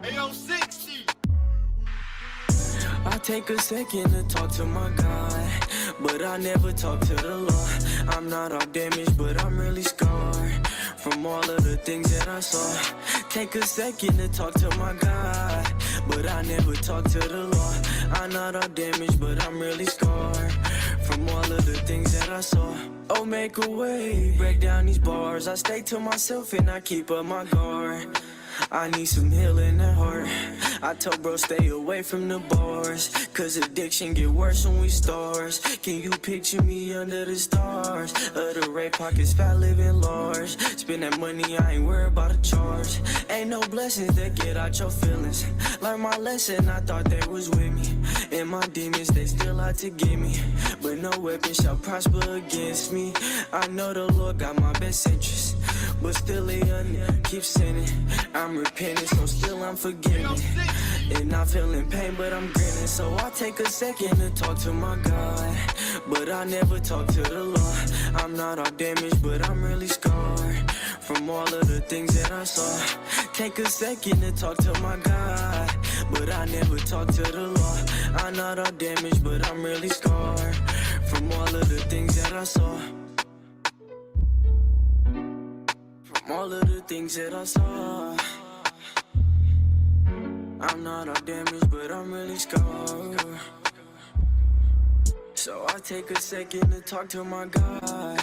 I take a second to talk to my God, but I never talk to the Lord. I'm not all damaged, but I'm really scarred from all of the things that I saw. Take a second to talk to my God, but I never talk to the Lord. I'm not all damaged, but I'm really scarred from all of the things that I saw. Oh, make a way, break down these bars. I stay to myself and I keep up my guard. I need some healing at heart. I told bro stay away from the bars, cause addiction get worse when we stars. Can you picture me under the stars? Of the rape pockets, fat living large. Spend that money, I ain't worried about a charge. Ain't no blessings that get out your feelings. Learn my lesson, I thought they was with me. And my demons, they still out to get me. But no weapon shall prosper against me. I know the Lord got my best interest, but still he keeps sinning. I'm repenting, so still I'm forgiving. And I'm feeling pain, but I'm grinning. So I take a second to talk to my God, but I never talk to the Lord. I'm not all damaged, but I'm really scarred from all of the things that I saw. Take a second to talk to my God, but I never talk to the Lord. I'm not all damaged, but I'm really scarred from all of the things that I saw. From all of the things that I saw. I'm not all damaged, but I'm really scarred. So I take a second to talk to my God.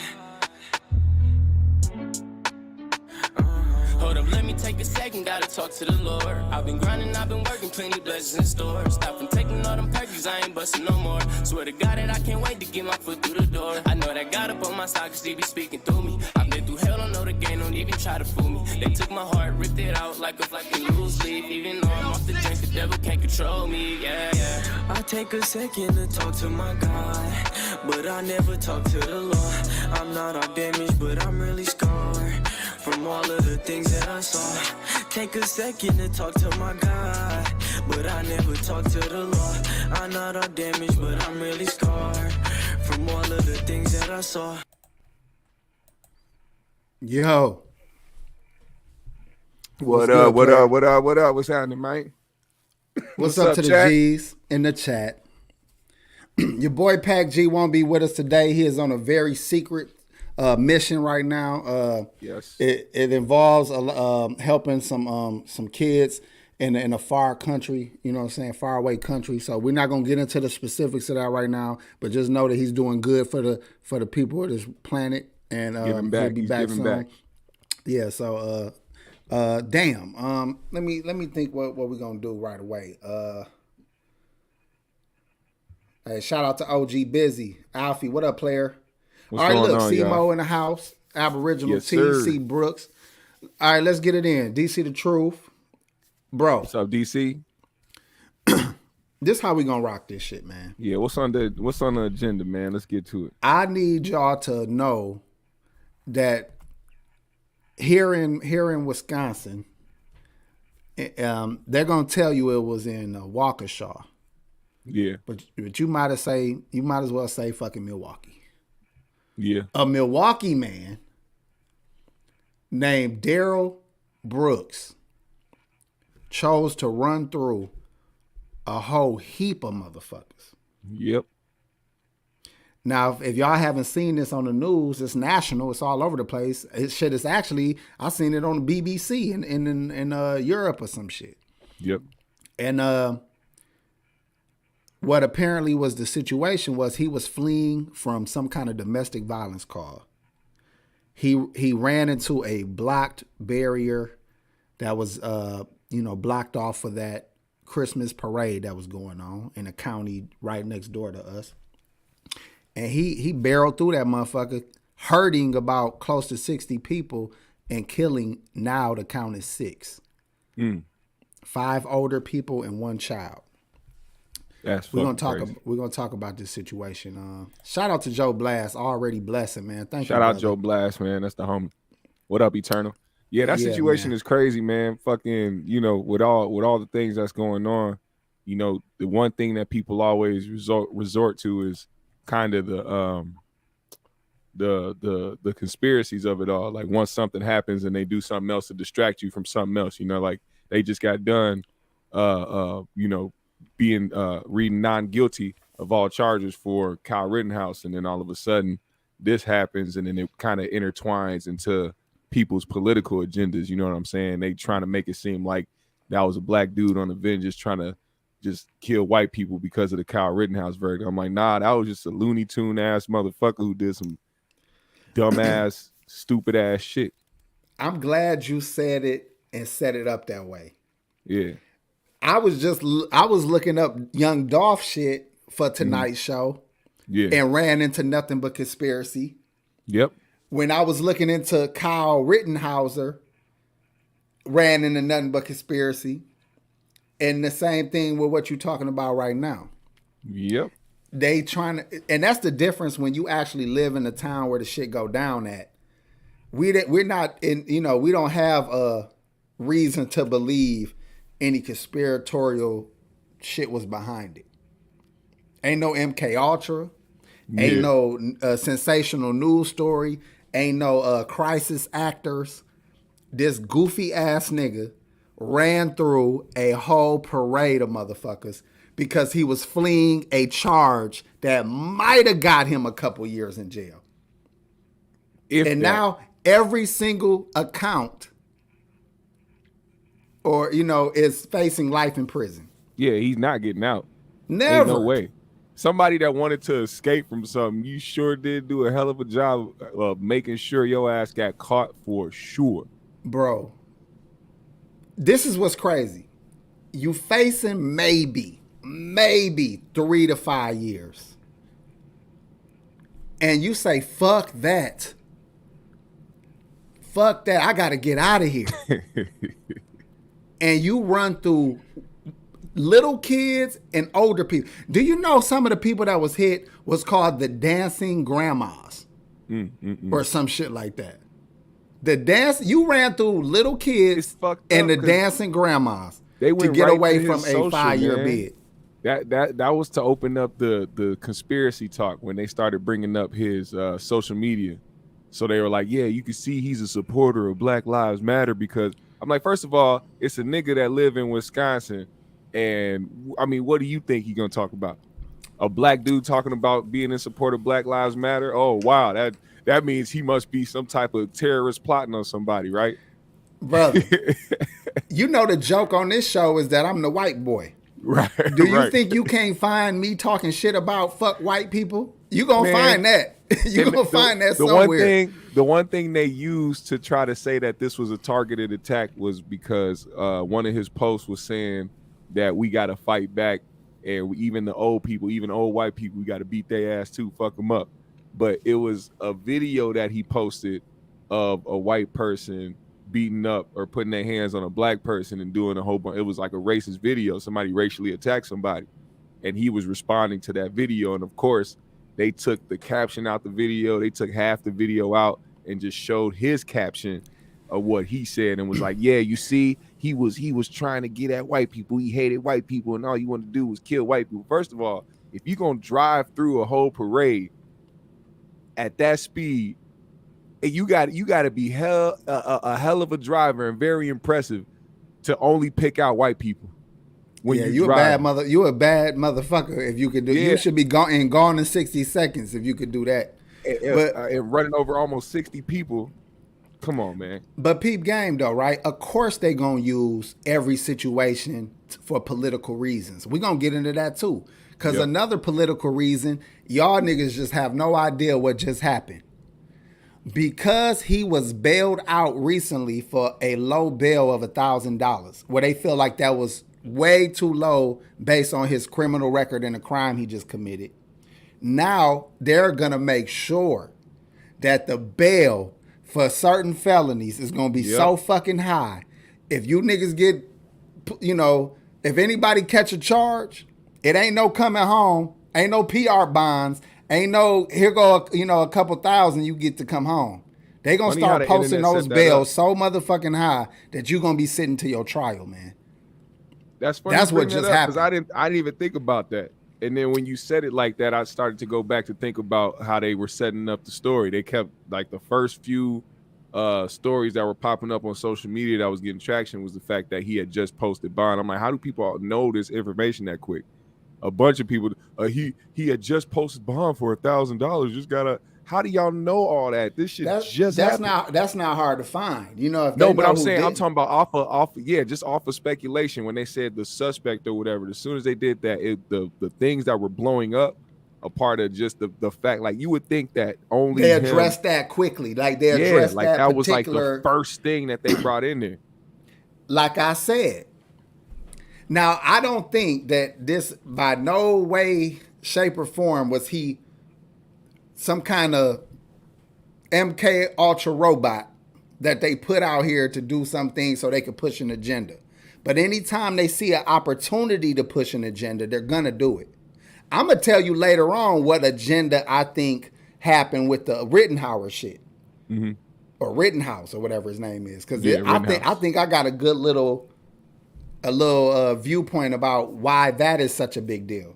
Hold up, let me take a second, gotta talk to the Lord. I've been grinding, I've been working, plenty blessings in store. Stop from taking all them perkies, I ain't busting no more. Swear to God that I can't wait to get my foot through the door. I know that God up on my side, cause he be speaking through me. I've been through hell, don't know the game, don't even try to fool me. They took my heart, ripped it out like a fucking loose leaf. Even though I'm off the drink, the devil can't control me, yeah, yeah. I take a second to talk to my God, but I never talk to the Lord. I'm not all damaged, but I'm really scarred from all of the things that I saw. Take a second to talk to my God, but I never talk to the Lord. I'm not all damaged, but I'm really scarred from all of the things that I saw. Yo. What good, up? What player? up? What up? What up? What's happening, Mike? What's up to the chat? G's in the chat? Your boy Pac G won't be with us today. He is on a very secret mission right now. Yes. It involves helping some kids in a far country, you know what I'm saying, far away country. So we're not gonna get into the specifics of that right now, but just know that he's doing good for the people of this planet, and Giving back. he'll be He's back giving soon. back. Yeah. So damn. Let me think what we're gonna do right away. Hey, shout out to OG Busy. Alfie, what up, player? What's All right, going look, on, C-Mo y'all? in the house. Aboriginal Yes, T, sir. C Brooks. All right, let's get it in. DC the Truth. Bro, What's up, DC? this how we gonna rock this shit, man. Yeah, what's on the agenda, man? Let's get to it. I need y'all to know that here in Wisconsin, they're gonna tell you it was in Waukesha. Yeah. But you might as well say fucking Milwaukee. Yeah. A Milwaukee man named Daryl Brooks chose to run through a whole heap of motherfuckers. Yep. Now, if y'all haven't seen this on the news, it's national. It's all over the place. Shit is actually, I seen it on the BBC in Europe or some shit. Yep. And what apparently was the situation was he was fleeing from some kind of domestic violence call. He ran into a blocked barrier that was blocked off for that Christmas parade that was going on in a county right next door to us. And he barreled through that motherfucker, hurting about close to 60 people and killing, now the count is 6. 5 older people and 1 child. That's We're crazy. gonna talk about this situation. Shout out to Joe Blast, already blessing, man. Thank you. Shout out brother. Joe Blast, man. That's the homie. What up, Eternal? Yeah, that Yeah, situation man. is crazy, man. Fucking, with all the things that's going on, the one thing that people always resort to is kind of the conspiracies of it all. Like once something happens and they do something else to distract you from something else, like they just got done being reading non-guilty of all charges for Kyle Rittenhouse, and then all of a sudden this happens, and then it kind of intertwines into people's political agendas. You know what I'm saying? They trying to make it seem like that was a black dude on the bench just trying to just kill white people because of the Kyle Rittenhouse verdict. I'm like, nah, that was just a Looney Tune ass motherfucker who did some dumbass, stupid ass shit. I'm glad you said it and set it up that way. Yeah. I was looking up Young Dolph shit for tonight's show. Yeah. And ran into nothing but conspiracy. Yep. When I was looking into Kyle Rittenhouse, ran into nothing but conspiracy. And the same thing with what you're talking about right now. Yep. They trying to, and that's the difference when you actually live in a town where the shit go down at. We're not in, we don't have a reason to believe any conspiratorial shit was behind it. Ain't no MK Ultra. Ain't no sensational news story. Ain't no crisis actors. This goofy ass nigga ran through a whole parade of motherfuckers because he was fleeing a charge that might have got him a couple years in jail. Now every single account is facing life in prison. Yeah, he's not getting out. Never. Ain't no way. Somebody that wanted to escape from something, you sure did do a hell of a job of making sure your ass got caught for sure. Bro, this is what's crazy. You facing maybe 3 to 5 years. And you say, fuck that. Fuck that. I got to get out of here. And you run through little kids and older people. Do you know some of the people that was hit was called the dancing grandmas or some shit like that? You ran through little kids and the dancing grandmas to get away from a 5-year bid. That was to open up the conspiracy talk when they started bringing up his social media. So they were like, yeah, you can see he's a supporter of Black Lives Matter, because I'm like, first of all, it's a nigga that live in Wisconsin. And I mean, what do you think he's gonna talk about? A black dude talking about being in support of Black Lives Matter? Oh wow, that means he must be some type of terrorist plotting on somebody, right? Brother, the joke on this show is that I'm the white boy. Right. Do you think you can't find me talking shit about fuck white people? You gonna find that. You gonna find that somewhere. The one thing they used to try to say that this was a targeted attack was because one of his posts was saying that we got to fight back, and even the old people, even old white people, we got to beat their ass too, fuck them up. But it was a video that he posted of a white person beating up or putting their hands on a black person and doing a whole bunch. It was like a racist video. Somebody racially attacked somebody, and he was responding to that video. And of course, they took the caption out the video. They took half the video out and just showed his caption of what he said and was like, yeah, you see, he was trying to get at white people. He hated white people, and all you want to do was kill white people. First of all, if you're going to drive through a whole parade at that speed, and you got to be a hell of a driver and very impressive to only pick out white people. When you're a bad motherfucker if you could do. Yeah. You should be gone in 60 seconds if you could do that. And running over almost 60 people. Come on, man. But peep game though, right? Of course they gonna use every situation for political reasons. We're gonna get into that too. Because another political reason, y'all niggas just have no idea what just happened. Because he was bailed out recently for a low bail of $1,000, where they feel like that was way too low based on his criminal record and the crime he just committed. Now they're gonna make sure that the bail for certain felonies is gonna be so fucking high. If you niggas get, if anybody catch a charge, it ain't no coming home, ain't no PR bonds, ain't no here go a couple thousand you get to come home. They gonna start posting those bails so motherfucking high that you gonna be sitting to your trial, man. That's funny. That's what just happened. I didn't even think about that. And then when you said it like that, I started to go back to think about how they were setting up the story. They kept like the first few stories that were popping up on social media that was getting traction was the fact that he had just posted bond. I'm like, how do people know this information that quick? A bunch of people, he had just posted bond for $1,000. Just gotta. How do y'all know all that? This shit just happened. That's not hard to find. You know, if no, they but know I'm who saying did. I'm talking about off of speculation. When they said the suspect or whatever, as soon as they did that, the things that were blowing up, a part of just the fact, like you would think that only They addressed that quickly. Like they addressed like that was like the first thing that they brought in there. Like I said. Now, I don't think that this, by no way, shape, or form, was he some kind of MK Ultra robot that they put out here to do something so they could push an agenda. But anytime they see an opportunity to push an agenda, they're going to do it. I'm going to tell you later on what agenda I think happened with the Rittenhouse shit. Mm-hmm. Or Rittenhouse or whatever his name is. Because I think I got a good little viewpoint about why that is such a big deal.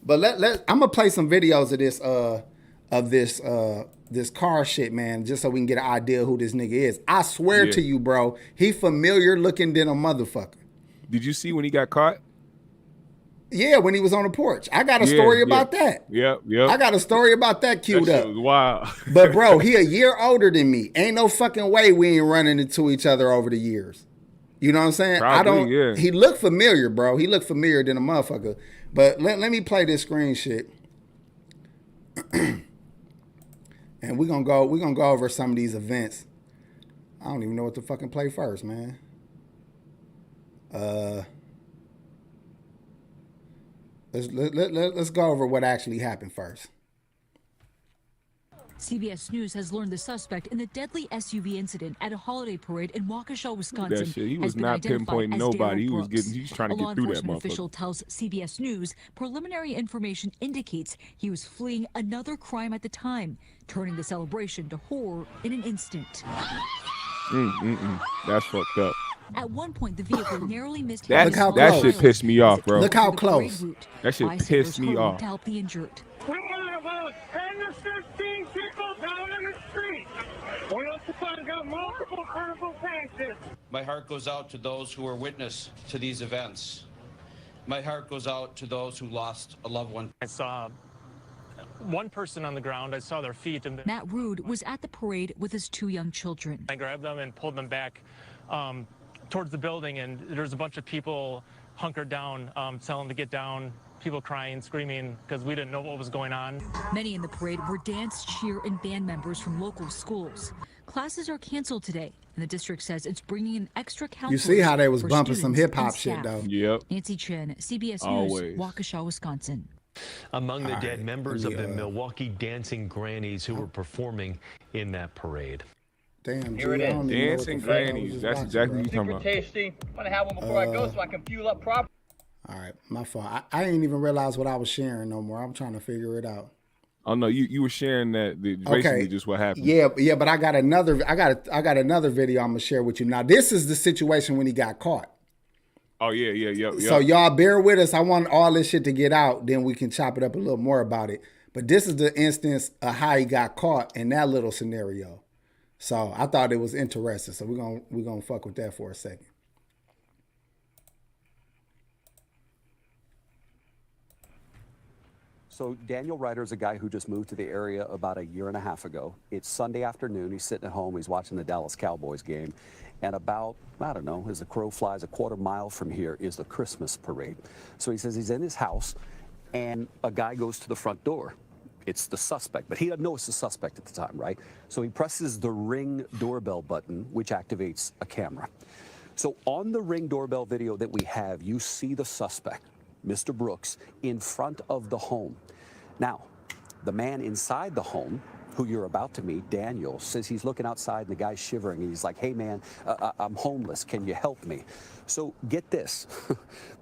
But I'm gonna play some videos of this car shit, man, just so we can get an idea who this nigga is. I swear to you, bro, he familiar looking than a motherfucker. Did you see when he got caught? Yeah, when he was on the porch. I got a story about that. Yep. I got a story about that queued that up. shit was wild. But bro, he a year older than me. Ain't no fucking way we ain't running into each other over the years. You know what I'm saying? Probably, He looked familiar, bro. He looked familiar than a motherfucker. But let me play this screen shit. And we're gonna go over some of these events. I don't even know what to fucking play first, man. Let's go over what actually happened first. CBS News has learned the suspect in the deadly SUV incident at a holiday parade in Waukesha, Wisconsin. That shit. He was not pinpointing nobody. He's trying to get through that motherfucker. Official tells CBS News preliminary information indicates he was fleeing another crime at the time, turning the celebration to horror in an instant. That's fucked up. At one point, the vehicle narrowly missed. That shit pissed me off, bro. Look how close. That shit pissed me off. To help the injured. We got about 10 to 15 people down in the street. We also got multiple carnival taxes. My heart goes out to those who were witness to these events. My heart goes out to those who lost a loved one. I saw one person on the ground. I saw their feet. And Matt Rude was at the parade with his two young children. I grabbed them and pulled them back towards the building, and there's a bunch of people hunkered down, telling them to get down, people crying, screaming, because we didn't know what was going on. Many in the parade were dance, cheer, and band members from local schools. Classes are canceled today, and the district says it's bringing in extra counselors. You see how they was for bumping some students hip-hop and shit, staff. though. Yep. Nancy Chen, CBS Always. News, Waukesha, Wisconsin. Among the dead members of the Milwaukee dancing grannies who were performing in that parade. Damn, Here it is. Dancing grannies. That's exactly what you're talking about. Tasty. I'm gonna have one before I go so I can fuel up properly. All right, my fault. I didn't even realize what I was sharing no more. I'm trying to figure it out. Oh no, you were sharing that basically just what happened. Yeah, but I got another video I'm gonna share with you. Now this is the situation when he got caught. Oh yeah. So y'all bear with us. I want all this shit to get out, then we can chop it up a little more about it. But this is the instance of how he got caught in that little scenario. So I thought it was interesting. So we're gonna fuck with that for a second. So Daniel Ryder is a guy who just moved to the area about a year and a half ago. It's Sunday afternoon. He's sitting at home. He's watching the Dallas Cowboys game. And about, I don't know, as the crow flies, a quarter mile from here is the Christmas parade. So he says he's in his house and a guy goes to the front door. It's the suspect, but he doesn't know it's the suspect at the time, right? So he presses the Ring doorbell button, which activates a camera. So on the Ring doorbell video that we have, you see the suspect, Mr. Brooks, in front of the home. Now, the man inside the home, who you're about to meet, Daniel, says he's looking outside and the guy's shivering. And he's like, hey, man, I'm homeless. Can you help me? So get this.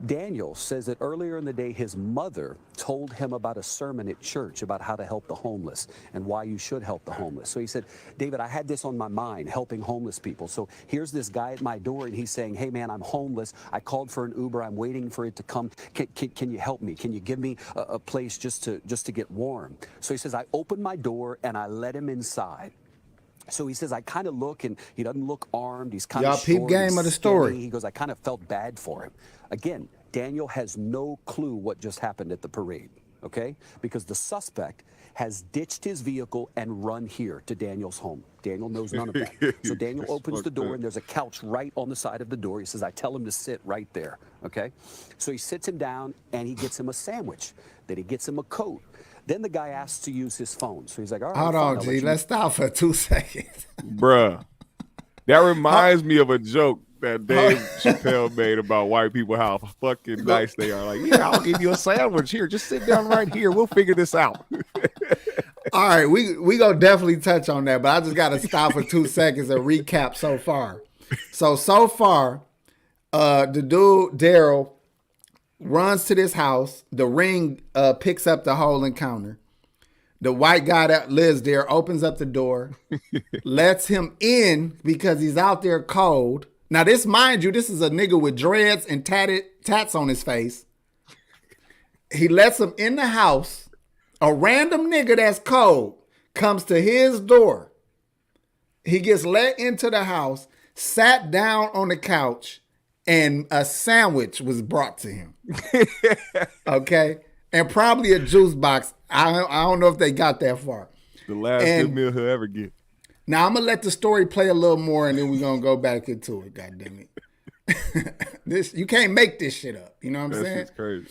Daniel says that earlier in the day, his mother told him about a sermon at church about how to help the homeless and why you should help the homeless. So he said, David, I had this on my mind, helping homeless people. So here's this guy at my door and he's saying, hey, man, I'm homeless. I called for an Uber. I'm waiting for it to come. Can you help me? Can you give me a place just to get warm? So he says, I opened my door and I let him inside. So he says, I kind of look, and he doesn't look armed. He's kind of Y'all peep short. game he's of the skinny. story. He goes, I kind of felt bad for him. Again, Daniel has no clue what just happened at the parade, okay? Because the suspect has ditched his vehicle and run here to Daniel's home. Daniel knows none of that. So Daniel opens the door, and there's a couch right on the side of the door. He says, I tell him to sit right there, okay? So he sits him down, and he gets him a sandwich. Then he gets him a coat. Then the guy asks to use his phone. So he's like, all right, Hold on, G. Let's stop for 2 seconds. Bruh. That reminds me of a joke that Dave Chappelle made about white people, how fucking nice they are. Like, yeah, I'll give you a sandwich here. Just sit down right here. We'll figure this out. All right, we gonna definitely touch on that, but I just gotta stop for 2 seconds and recap so far. So far, the dude Daryl runs to this house. The ring picks up the whole encounter. The white guy that lives there opens up the door, lets him in because he's out there cold. Now, this, mind you, this is a nigga with dreads and tats on his face. He lets him in the house. A random nigga that's cold comes to his door. He gets let into the house, sat down on the couch, and a sandwich was brought to him. Okay? And probably a juice box. I don't know if they got that far. The last good meal he'll ever get. Now, I'm going to let the story play a little more, and then we're going to go back into it, goddammit. You can't make this shit up. You know what I'm saying? That's crazy.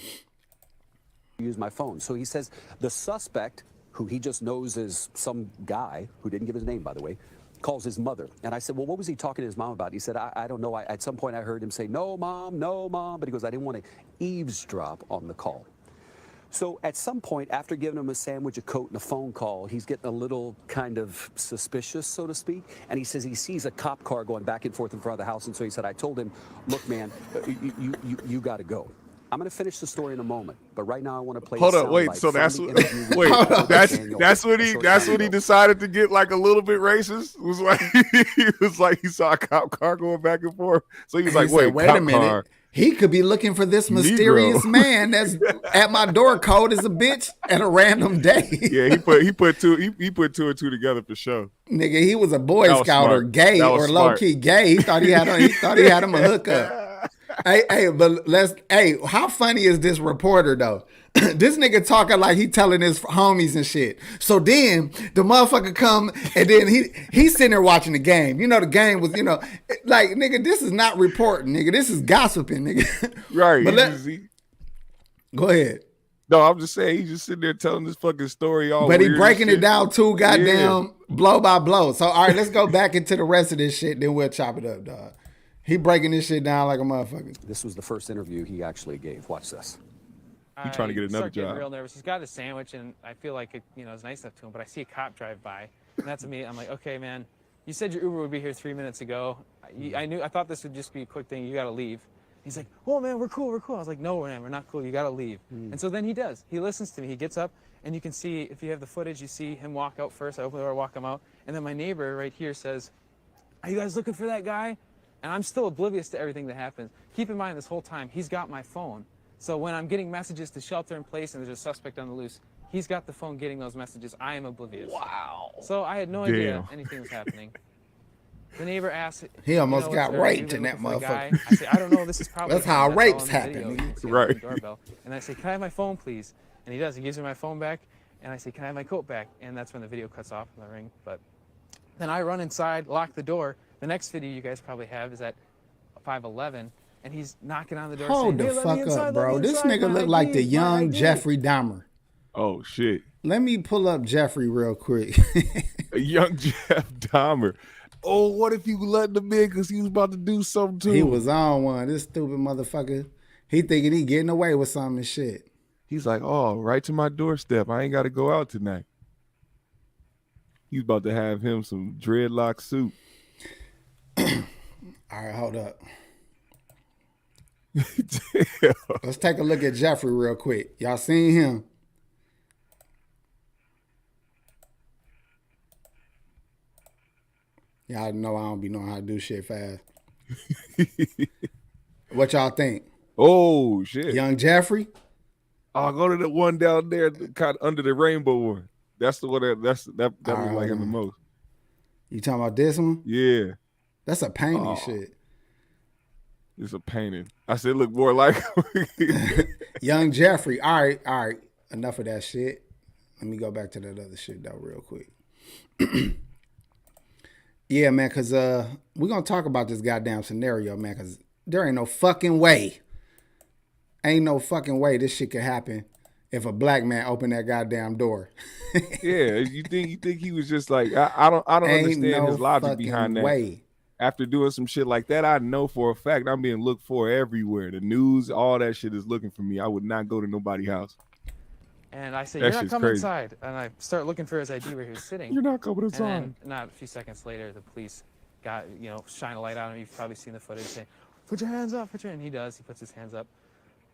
Use my phone. So he says the suspect, who he just knows is some guy, who didn't give his name, by the way, calls his mother. And I said, well, what was he talking to his mom about? He said, I don't know. At some point I heard him say, no, mom, no, mom. But he goes, I didn't want to eavesdrop on the call. So at some point, after giving him a sandwich, a coat, and a phone call, he's getting a little kind of suspicious, so to speak. And he says he sees a cop car going back and forth in front of the house. And so he said, I told him, look, man, you got to go. I'm going to finish the story in a moment, but right now I want to play. Hold up, wait. So that's what? Wait, that's when he decided to get like a little bit racist. Was like he saw a cop car going back and forth. So he was like, wait a minute. Car. He could be looking for this mysterious man that's at my door cold as a bitch at a random day. Yeah, he put two and two together for sure. Nigga, he was a Boy Scout or gay or low key gay. He thought he had him a hookup. Hey, how funny is this reporter though? This nigga talking like he telling his homies and shit. So then the motherfucker come and then he's sitting there watching the game. You know, the game was, like, nigga, this is not reporting, nigga. This is gossiping, nigga. Right. But go ahead. No, I'm just saying he's just sitting there telling this fucking story all. But he breaking it down too goddamn blow by blow. So all right, let's go back into the rest of this shit, then we'll chop it up, dog. He breaking this shit down like a motherfucker. This was the first interview he actually gave. Watch this. He's trying to get another job. Getting real nervous. He's got a sandwich, and I feel like it's nice enough to him. But I see a cop drive by, and that's me. I'm like, okay, man. You said your Uber would be here 3 minutes ago. I thought this would just be a quick thing. You got to leave. He's like, oh man, we're cool. I was like, no, man, we're not cool. You got to leave. And so then he does. He listens to me. He gets up, and you can see, if you have the footage, you see him walk out first. I open the door, walk him out, and then my neighbor right here says, are you guys looking for that guy? And I'm still oblivious to everything that happens. Keep in mind, this whole time, he's got my phone. So when I'm getting messages to shelter in place and there's a suspect on the loose, he's got the phone getting those messages. I am oblivious. Wow. So I had no idea anything was happening. The neighbor asked. He almost got raped in that motherfucker. I say, I don't know. This is probably. That's how rapes happen. Right. Doorbell. And I say, can I have my phone, please? And he does. He gives me my phone back. And I say, can I have my coat back? And that's when the video cuts off in the ring. But then I run inside, lock the door. The next video you guys probably have is at 5:11. And he's knocking on the door. Hold saying, the fuck up, bro. This nigga look like the young Jeffrey Dahmer. Oh, shit. Let me pull up Jeffrey real quick. A young Jeff Dahmer. Oh, what if you let him in because he was about to do something too? He was on one. This stupid motherfucker. He thinking he getting away with something and shit. He's like, oh, right to my doorstep. I ain't got to go out tonight. He's about to have him some dreadlock soup. All right, hold up. Let's take a look at Jeffrey real quick. Y'all seen him? Y'all know I don't be knowing how to do shit fast. What y'all think? Oh, shit. Young Jeffrey? I'll go to the one down there kind of under the rainbow one. That's the one that was like him the most. You talking about this one? Yeah. That's a painting shit. It's a painting. I said, look more like Young Jeffrey. All right. Enough of that shit. Let me go back to that other shit though real quick. Yeah, man, because we're going to talk about this goddamn scenario, man, because there ain't no fucking way. Ain't no fucking way this shit could happen if a black man opened that goddamn door. Yeah, you think he was just like, I don't understand his logic behind that. Way. After doing some shit like that, I know for a fact I'm being looked for everywhere. The news, all that shit is looking for me. I would not go to nobody's house. And I said, That "You're not shit's coming crazy. inside." And I start looking for his ID where he was sitting. You're not coming inside. And then, not a few seconds later, the police got, shine a light on him. You've probably seen the footage saying, "Put your hands up, and he does. He puts his hands up.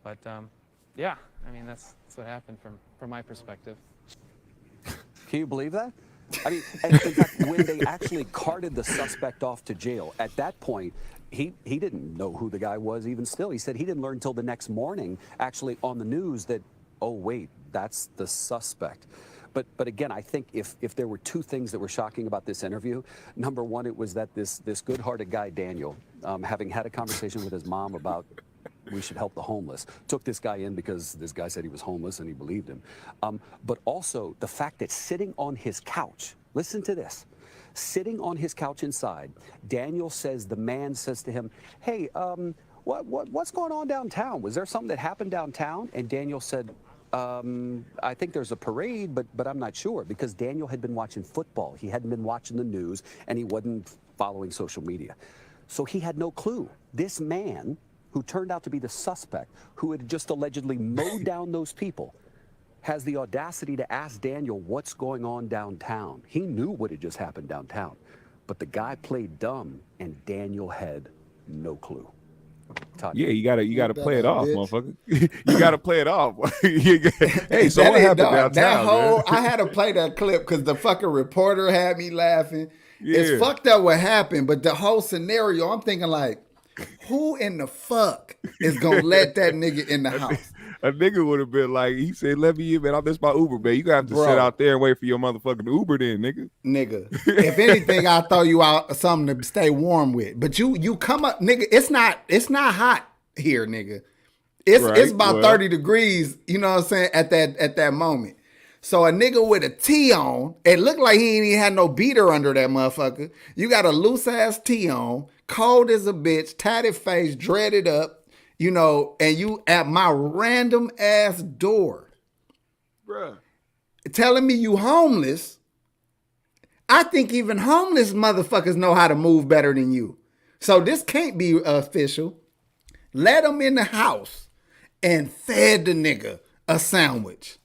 But yeah, I mean that's what happened from my perspective. Can you believe that? I mean, and in fact, when they actually carted the suspect off to jail, at that point, he didn't know who the guy was even still. He said he didn't learn until the next morning, actually on the news, that, oh, wait, that's the suspect. But again, I think if there were two things that were shocking about this interview, number one, it was that this good-hearted guy, Daniel, having had a conversation with his mom about we should help the homeless, took this guy in because this guy said he was homeless and he believed him. But also the fact that sitting on his couch, listen to this, sitting on his couch inside, Daniel says, the man says to him, "Hey, what's going on downtown? Was there something that happened downtown?" And Daniel said, "I think there's a parade, but I'm not sure," because Daniel had been watching football. He hadn't been watching the news, and he wasn't following social media. So he had no clue. This man, who turned out to be the suspect, who had just allegedly mowed down those people, has the audacity to ask Daniel what's going on downtown. He knew what had just happened downtown, but the guy played dumb, and Daniel had no clue. Yeah, you gotta play it off, motherfucker. You gotta play it off. Hey, so what happened downtown? That whole, man? I had to play that clip because the fucking reporter had me laughing. Yeah. It's fucked up what happened, but the whole scenario, I'm thinking like, who in the fuck is gonna let that nigga in the house? A nigga would have been like, he said, "Let me in, man. I'll miss my Uber, man. You gonna have to sit out there and wait for your motherfucking Uber then, nigga." Nigga, if anything, I'll throw you out something to stay warm with. But you come up, nigga, it's not hot here, nigga. It's about 30 degrees, you know what I'm saying, at that moment. So a nigga with a tee on, it looked like he ain't even had no beater under that motherfucker. You got a loose ass tee on, cold as a bitch, tatted face, dreaded up, and you at my random ass door. Bruh. Telling me you homeless. I think even homeless motherfuckers know how to move better than you. So this can't be official. Let him in the house and fed the nigga a sandwich.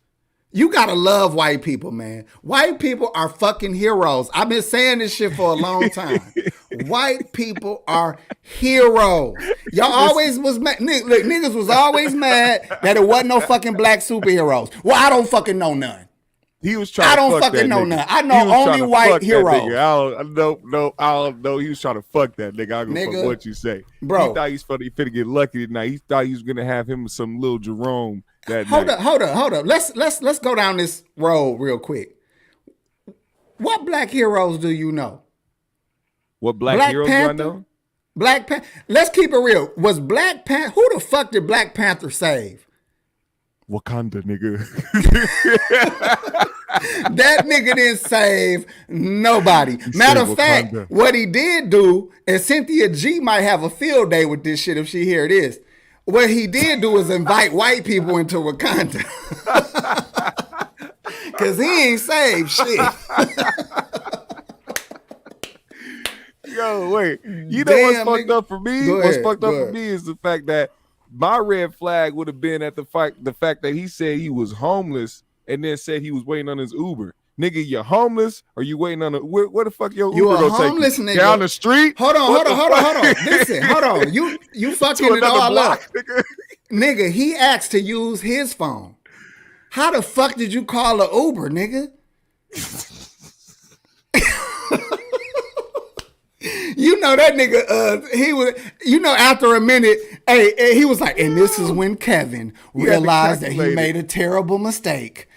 You gotta love white people, man. White people are fucking heroes. I've been saying this shit for a long time. White people are heroes. Y'all always was mad. Look, niggas was always mad that it wasn't no fucking black superheroes. Well, I don't fucking know none. He was trying. I don't fucking know none. I know only white heroes. I don't know. He was trying to fuck that nigga. I don't give a fuck what you say, bro. He thought he was finna get lucky tonight. He thought he was gonna have him some little Jerome. Hold up. Let's go down this road real quick. What black heroes do you know? What black heroes Panther? do I know? Black Panther. Let's keep it real. Was Black Panther? Who the fuck did Black Panther save? Wakanda, nigga. That nigga didn't save nobody. Matter of fact, what he did do, and Cynthia G might have a field day with this shit if she hear this. What he did do is invite white people into Wakanda. Because he ain't saved shit. Yo, wait. You know what's fucked up for me? What's fucked up for me is the fact that my red flag would have been at the fact that he said he was homeless and then said he was waiting on his Uber. Nigga, you homeless or you waiting on where the fuck your Uber gonna take you? Nigga. Down the street? Hold on. Listen, hold on. You fucking it all up. Nigga, he asked to use his phone. How the fuck did you call an Uber, nigga? You know that nigga, he was, after a minute, he was like, and this is when Kevin realized that he made a terrible mistake.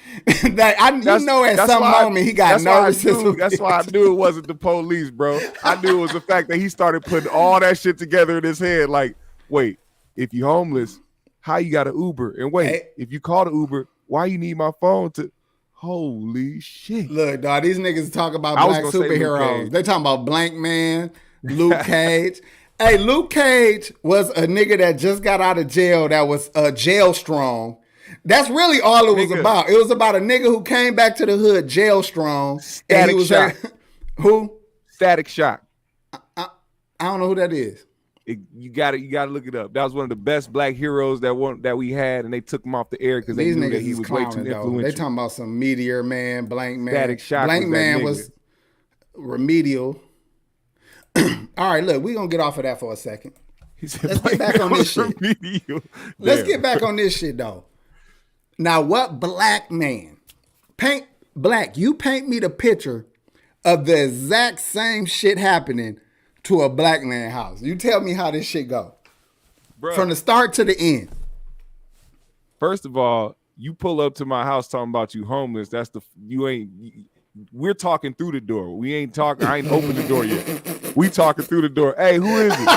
You know at some moment he got nervous. That's why I knew it wasn't the police, bro. I knew it was the fact that he started putting all that shit together in his head. Like, wait, if you homeless, how you got an Uber? And wait, if you call the Uber, why you need my phone to? Holy shit! Look, dog, these niggas talk about black superheroes. They talking about Blank Man, Luke Cage. Hey, Luke Cage was a nigga that just got out of jail that was jail strong. That's really all it was about. It was about a nigga who came back to the hood jail strong. Static Shock. Who? Static Shock. I don't know who that is. You got to look it up. That was one of the best black heroes that we had, and they took him off the air because they knew that he was way too influential. They talking about some Meteor Man, Blank Man. Static Shock. Blank Man was remedial. All right, look, we're gonna get off of that for a second. Let's get back on this shit. Let's get back on this shit though. Now, what black man? You paint me the picture of the exact same shit happening to a black man house. You tell me how this shit go. Bruh. From the start to the end. First of all, you pull up to my house talking about you homeless. We're talking through the door. We ain't talking. I ain't opened the door yet. We talking through the door. Hey, who is it?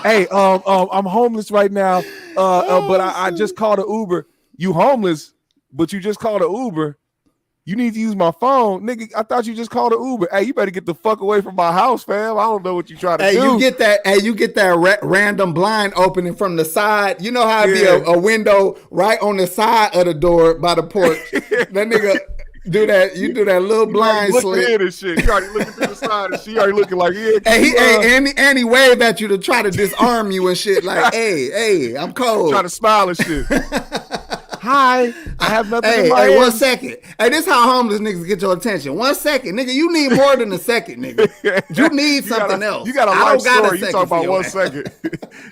Hey, I'm homeless right now. But I just called an Uber. You homeless, but you just called an Uber. You need to use my phone, nigga. I thought you just called an Uber. Hey, you better get the fuck away from my house, fam. I don't know what you trying to do. You get that random blind opening from the side. You know how it be a window right on the side of the door by the porch. That nigga do that. You do that little blind slit. And shit. He already looking through the side, and she already looking like, and he waved at you to try to disarm you and shit. Like, hey, I'm cold. Trying to smile and shit. Hi, I have nothing in my hand. 1 second. Hey, this how homeless niggas get your attention. 1 second, nigga. You need more than a second, nigga. You need something else. You got a life story. You talk about 1 second.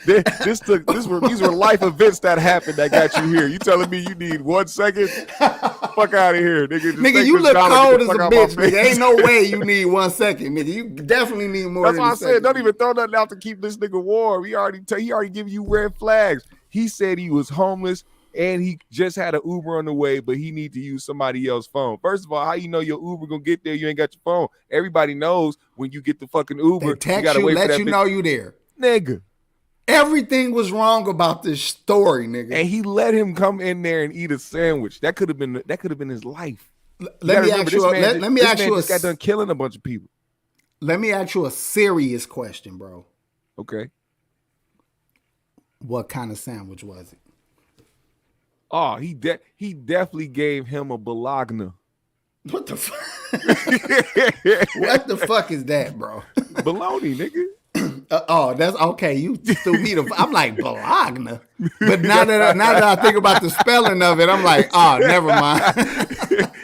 These were life events that happened that got you here. You telling me you need 1 second? Fuck out of here, nigga. Nigga, you look cold as a bitch, nigga. Ain't no way you need 1 second, nigga. You definitely need more than a second. That's why I said don't even throw nothing out to keep this nigga warm. He already giving you red flags. He said he was homeless. And he just had an Uber on the way, but he need to use somebody else's phone. First of all, how you know your Uber gonna get there? You ain't got your phone. Everybody knows when you get the fucking Uber, they text you, let you know you there, nigga. Everything was wrong about this story, nigga. And he let him come in there and eat a sandwich. That could have been his life. Let me ask you. This guy done killing a bunch of people. Let me ask you a serious question, bro. Okay. What kind of sandwich was it? Oh, he definitely gave him a bologna. What the fuck? What the fuck is that, bro? Bologna, nigga. That's okay. You threw me I'm like bologna, but now that I think about the spelling of it, I'm like, oh, never mind.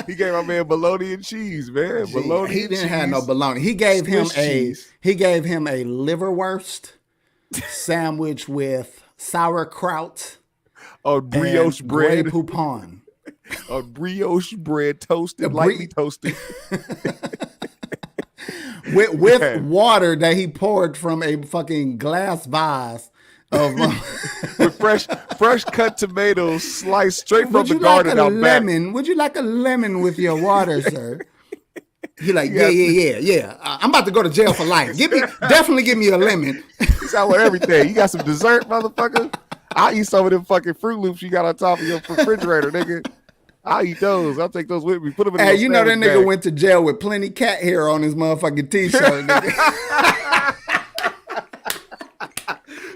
He gave my man bologna and cheese, man. Bologna. He didn't have no bologna. He gave him a liverwurst sandwich with sauerkraut. A brioche bread. Grey Poupon. A brioche bread toasted, lightly toasted. with water that he poured from a fucking glass vase of with fresh cut tomatoes sliced straight from the garden out back. Would you like a lemon with your water, sir? He like, yeah. I'm about to go to jail for life. Definitely give me a lemon. He's out with everything. You got some dessert, motherfucker? I'll eat some of them fucking Fruit Loops you got on top of your refrigerator, nigga. I'll eat those. I'll take those with me. Put them in Hey, you know that nigga went to jail with plenty cat hair on his motherfucking t-shirt, nigga.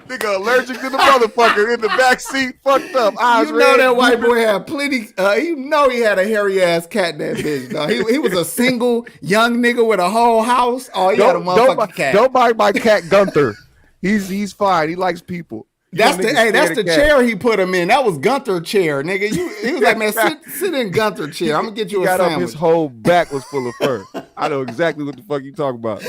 Nigga allergic to the motherfucker in the back seat, fucked up. You know that white boy had plenty. You know he had a hairy ass cat. That bitch. Dog. He was a single young nigga with a whole house. Oh, he had a motherfucking cat. Don't buy my cat Gunther. He's fine. He likes people. That's the chair he put him in. That was Gunther chair, nigga. He was like, man, sit in Gunther chair. I'm gonna get you a sandwich. Up, his whole back was full of fur. I know exactly what the fuck you talking about.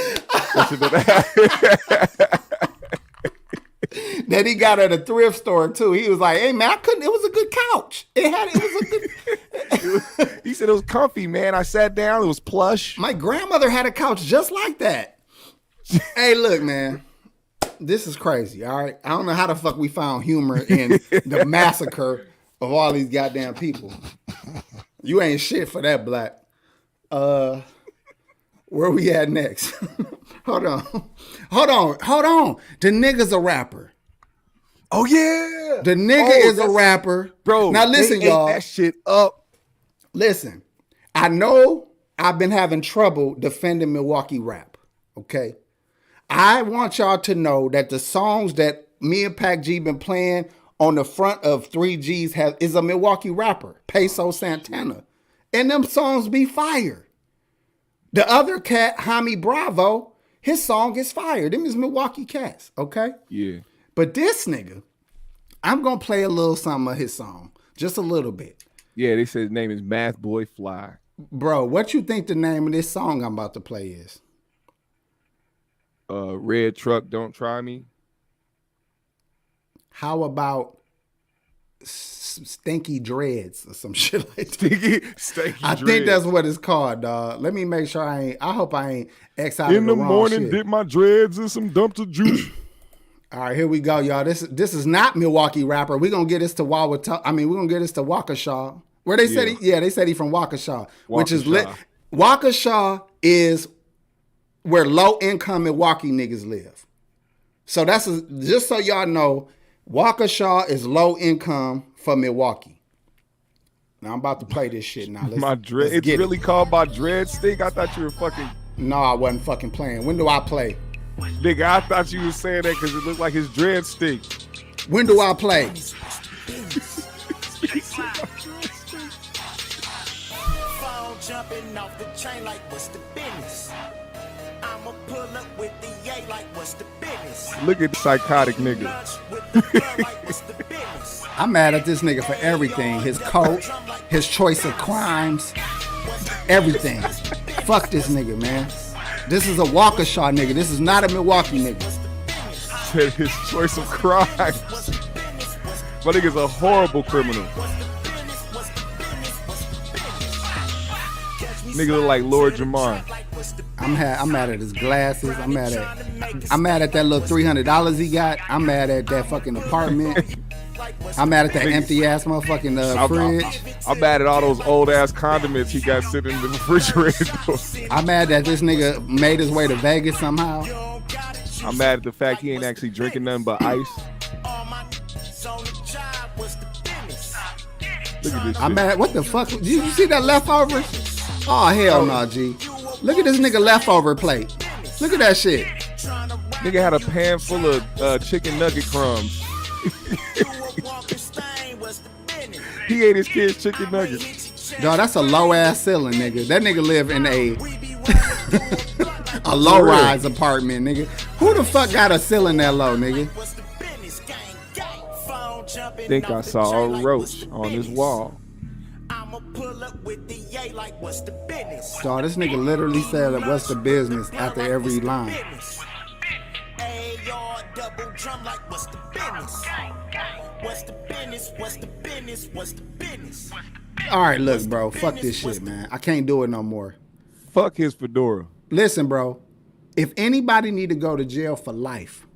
That he got at a thrift store too. He was like, hey man, it was a good couch. He said it was comfy, man. I sat down, it was plush. My grandmother had a couch just like that. Hey, look, man. This is crazy, all right? I don't know how the fuck we found humor in the massacre of all these goddamn people. You ain't shit for that, Black. Where we at next? Hold on. The nigga's a rapper. Oh yeah, the nigga is a rapper, bro. Now listen, they y'all. Ate that shit up. Listen, I know I've been having trouble defending Milwaukee rap. Okay, I want y'all to know that the songs that me and Pac G been playing on the front of 3G's is a Milwaukee rapper, Peso Santana, and them songs be fire. The other cat, Hami Bravo, his song is fire. Them is Milwaukee cats. Okay. Yeah. But this nigga, I'm going to play a little something of his song. Just a little bit. Yeah, they said his name is Math Boy Fly. Bro, what you think the name of this song I'm about to play is? Red Truck, Don't Try Me. How about Stinky Dreads or some shit like that? Stinky I Dreads. think that's what it's called, dog. Let me make sure I hope I ain't X out In of the wrong morning, shit. dip my dreads in some dumpster juice. All right, here we go, y'all. This is not Milwaukee rapper. We're gonna get this to Waukesha. Where they said they said he from Waukesha, which is lit. Waukesha is where low income Milwaukee niggas live. So just so y'all know, Waukesha is low income for Milwaukee. Now I'm about to play this shit now. It's really called my dread stick. I thought you were fucking. No, I wasn't fucking playing. When do I play? Nigga, I thought you was saying that because it looked like his dread stick. When do I play? Jumping off the chain like what's the business? I'ma pull up with the yay like what's the business? Look at the psychotic nigga. I'm mad at this nigga for everything. His coat, his choice of crimes, everything. Fuck this nigga, man. This is a Waukesha nigga. This is not a Milwaukee nigga. Said his choice of crime. My nigga's a horrible criminal. Nigga look like Lord Jamar. I'm mad at his glasses. I'm mad at that little $300 he got. I'm mad at that fucking apartment. I'm mad at that empty ass motherfucking fridge. I'm mad at all those old ass condiments he got sitting in the refrigerator. I'm mad that this nigga made his way to Vegas somehow. I'm mad at the fact he ain't actually drinking nothing but ice. Look at this I'm shit. mad. What the fuck? Did you see that leftover? Oh hell no, G. Look at this nigga leftover plate. Look at that shit. Nigga had a pan full of chicken nugget crumbs. He ate his kids' chicken nuggets. Dog, that's a low ass ceiling, nigga. That nigga live in a low rise apartment, nigga. Who the fuck got a ceiling that low, nigga? Think I saw a roach on his wall. Dog, this nigga literally said, "What's the business?" after every line. All right, look, bro. Fuck this shit, man. I can't do it no more. Fuck his fedora. Listen, bro. If anybody need to go to jail for life,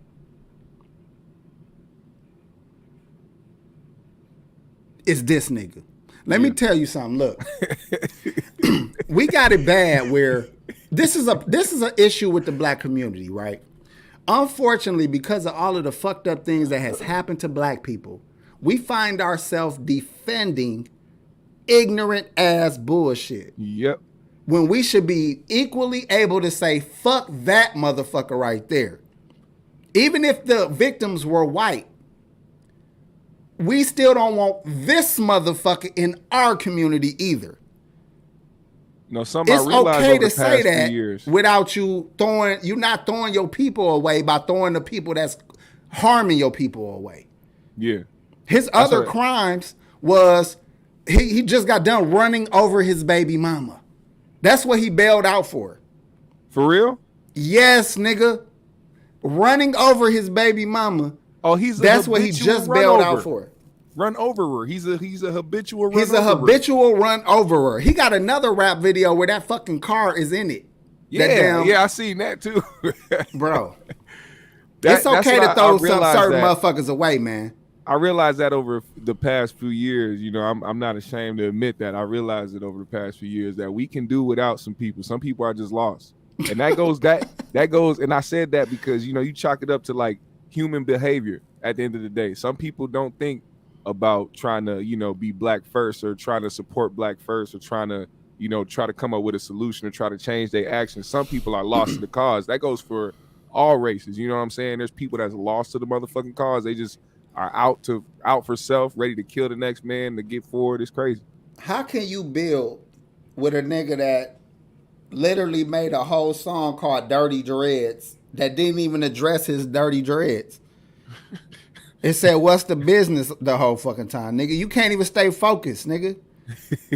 it's this nigga. Let me tell you something. Look, we got it bad where this is an issue with the black community, right? Unfortunately, because of all of the fucked up things that has happened to black people, we find ourselves defending ignorant ass bullshit. Yep. When we should be equally able to say, fuck that motherfucker right there. Even if the victims were white, we still don't want this motherfucker in our community either. No, something It's I realized okay over to the say past that few years. without you not throwing your people away by throwing the people that's harming your people away. Yeah. His other crimes was he just got done running over his baby mama. That's what he bailed out for. For real? Yes, nigga. Running over his baby mama. Oh, that's what he just bailed out for. Run overer. He's a habitual run He's a habitual run overer. He got another rap video where that fucking car is in it. Yeah, I seen that too. Bro. It's okay to throw some certain motherfuckers away, man. I realized that over the past few years, you know, I'm not ashamed to admit that. I realized it over the past few years that we can do without some people. Some people are just lost. And that goes, and I said that because, you know, you chalk it up to like human behavior at the end of the day. Some people don't think about trying to, you know, be black first or trying to support black first or trying to, you know, try to come up with a solution or try to change their actions. Some people are lost to the cause. That goes for all races. You know what I'm saying? There's people that's lost to the motherfucking cause. They just are out for self, ready to kill the next man to get forward. It's crazy. How can you build with a nigga that literally made a whole song called Dirty Dreads that didn't even address his dirty dreads? It said, what's the business the whole fucking time, nigga? You can't even stay focused, nigga.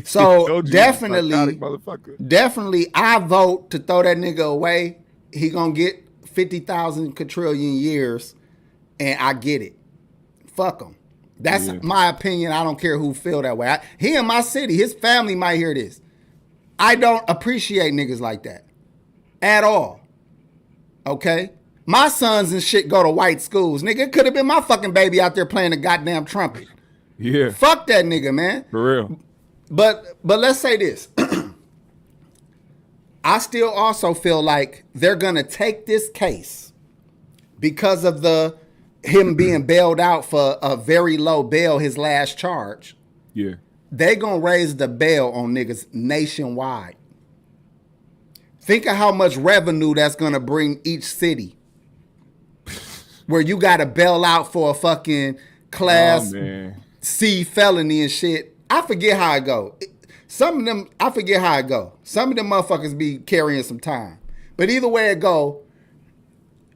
So definitely, I vote to throw that nigga away. He gonna get 50,000 quadrillion years, and I get it. Fuck him. That's my opinion. I don't care who feel that way. He in my city. His family might hear this. I don't appreciate niggas like that at all. Okay? My sons and shit go to white schools. Nigga, it could have been my fucking baby out there playing the goddamn trumpet. Yeah. Fuck that nigga, man. For real. But let's say this. I still also feel like they're going to take this case because of him being bailed out for a very low bail, his last charge. Yeah. They going to raise the bail on niggas nationwide. Think of how much revenue that's going to bring each city. Where you got to bail out for a fucking class C felony and shit. I forget how it go. Some of them motherfuckers be carrying some time. But either way it go,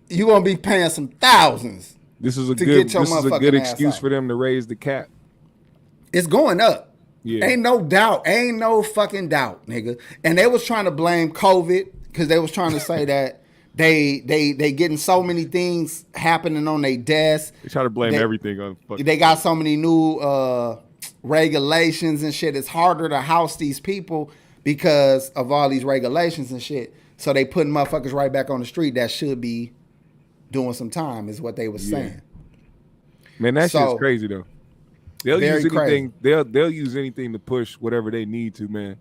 you going to be paying some thousands. This is a good excuse for them to raise the cap. It's going up. Yeah. Ain't no doubt. Ain't no fucking doubt, nigga. And they was trying to blame COVID because they was trying to say that they getting so many things happening on their desk. They try to blame everything on fucking. They got so many new regulations and shit. It's harder to house these people because of all these regulations and shit. So they putting motherfuckers right back on the street that should be doing some time is what they was saying. Man, that shit's crazy though. They'll use anything. Crazy. They'll use anything to push whatever they need to, man.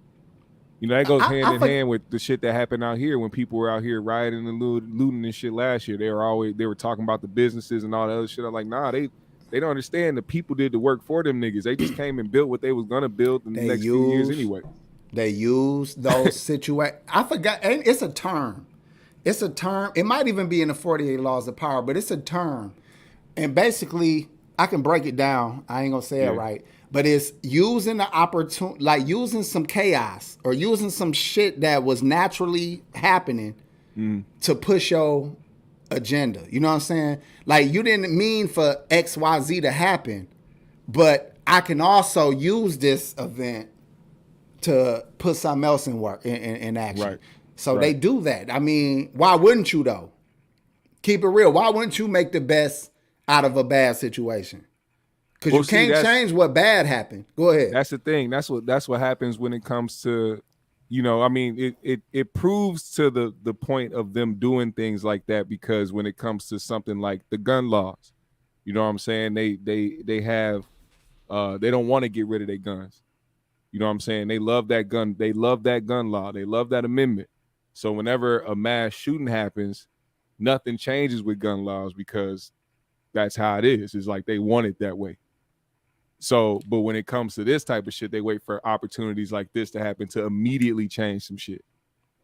You know, that goes hand in hand with the shit that happened out here when people were out here rioting and looting and shit last year. They were talking about the businesses and all that other shit. I'm like, nah, they don't understand the people did the work for them niggas. They just came and built what they was gonna build in the next few years anyway. They use those situations. I forgot. It's a term. It's a term. It might even be in the 48 Laws of Power, but it's a term. And basically, I can break it down. I ain't gonna say it right. But it's using the opportunity, like using some chaos or using some shit that was naturally happening to push your agenda. You know what I'm saying? Like you didn't mean for XYZ to happen, but I can also use this event to put something else in work in action. Right. So they do that. I mean, why wouldn't you though? Keep it real. Why wouldn't you make the best out of a bad situation? Because you can't change what bad happened. Go ahead. That's the thing. That's what happens when it comes to, you know, I mean, it proves to the point of them doing things like that, because when it comes to something like the gun laws, you know what I'm saying? They have they don't want to get rid of their guns. You know what I'm saying? They love that gun. They love that gun law. They love that amendment. So whenever a mass shooting happens, nothing changes with gun laws because that's how it is. It's like they want it that way. So, but when it comes to this type of shit, they wait for opportunities like this to happen to immediately change some shit.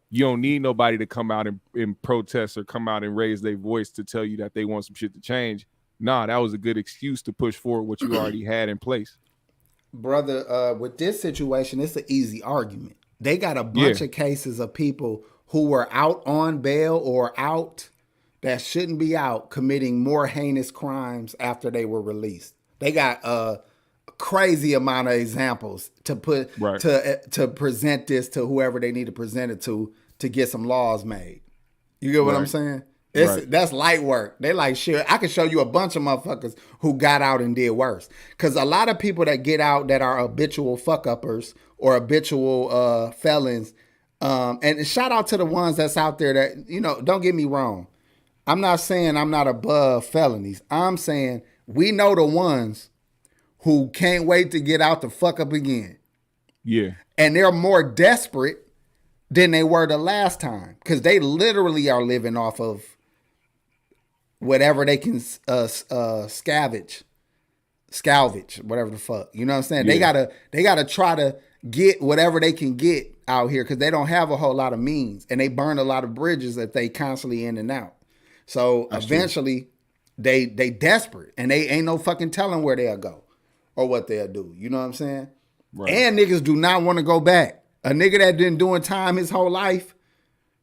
You don't need nobody to come out and protest or come out and raise their voice to tell you that they want some shit to change. Nah, that was a good excuse to push forward what you already had in place. Brother, with this situation, it's an easy argument. They got a bunch of cases of people who were out on bail or out that shouldn't be out committing more heinous crimes after they were released. They got a crazy amount of examples to put to present this to whoever they need to present it to get some laws made. You get what I'm saying? That's light work. They like, shit, I can show you a bunch of motherfuckers who got out and did worse. Because a lot of people that get out that are habitual fuck-uppers or habitual felons, and shout out to the ones that's out there that, you know, don't get me wrong. I'm not saying I'm not above felonies. I'm saying We know the ones who can't wait to get out the fuck up again. Yeah. And they're more desperate than they were the last time because they literally are living off of whatever they can salvage, whatever the fuck. You know what I'm saying? Yeah. They gotta try to get whatever they can get out here because they don't have a whole lot of means and they burn a lot of bridges if they constantly in and out. So That's eventually they desperate and they ain't no fucking telling where they'll go or what they'll do. You know what I'm saying? Right. And niggas do not want to go back. A nigga that been doing time his whole life,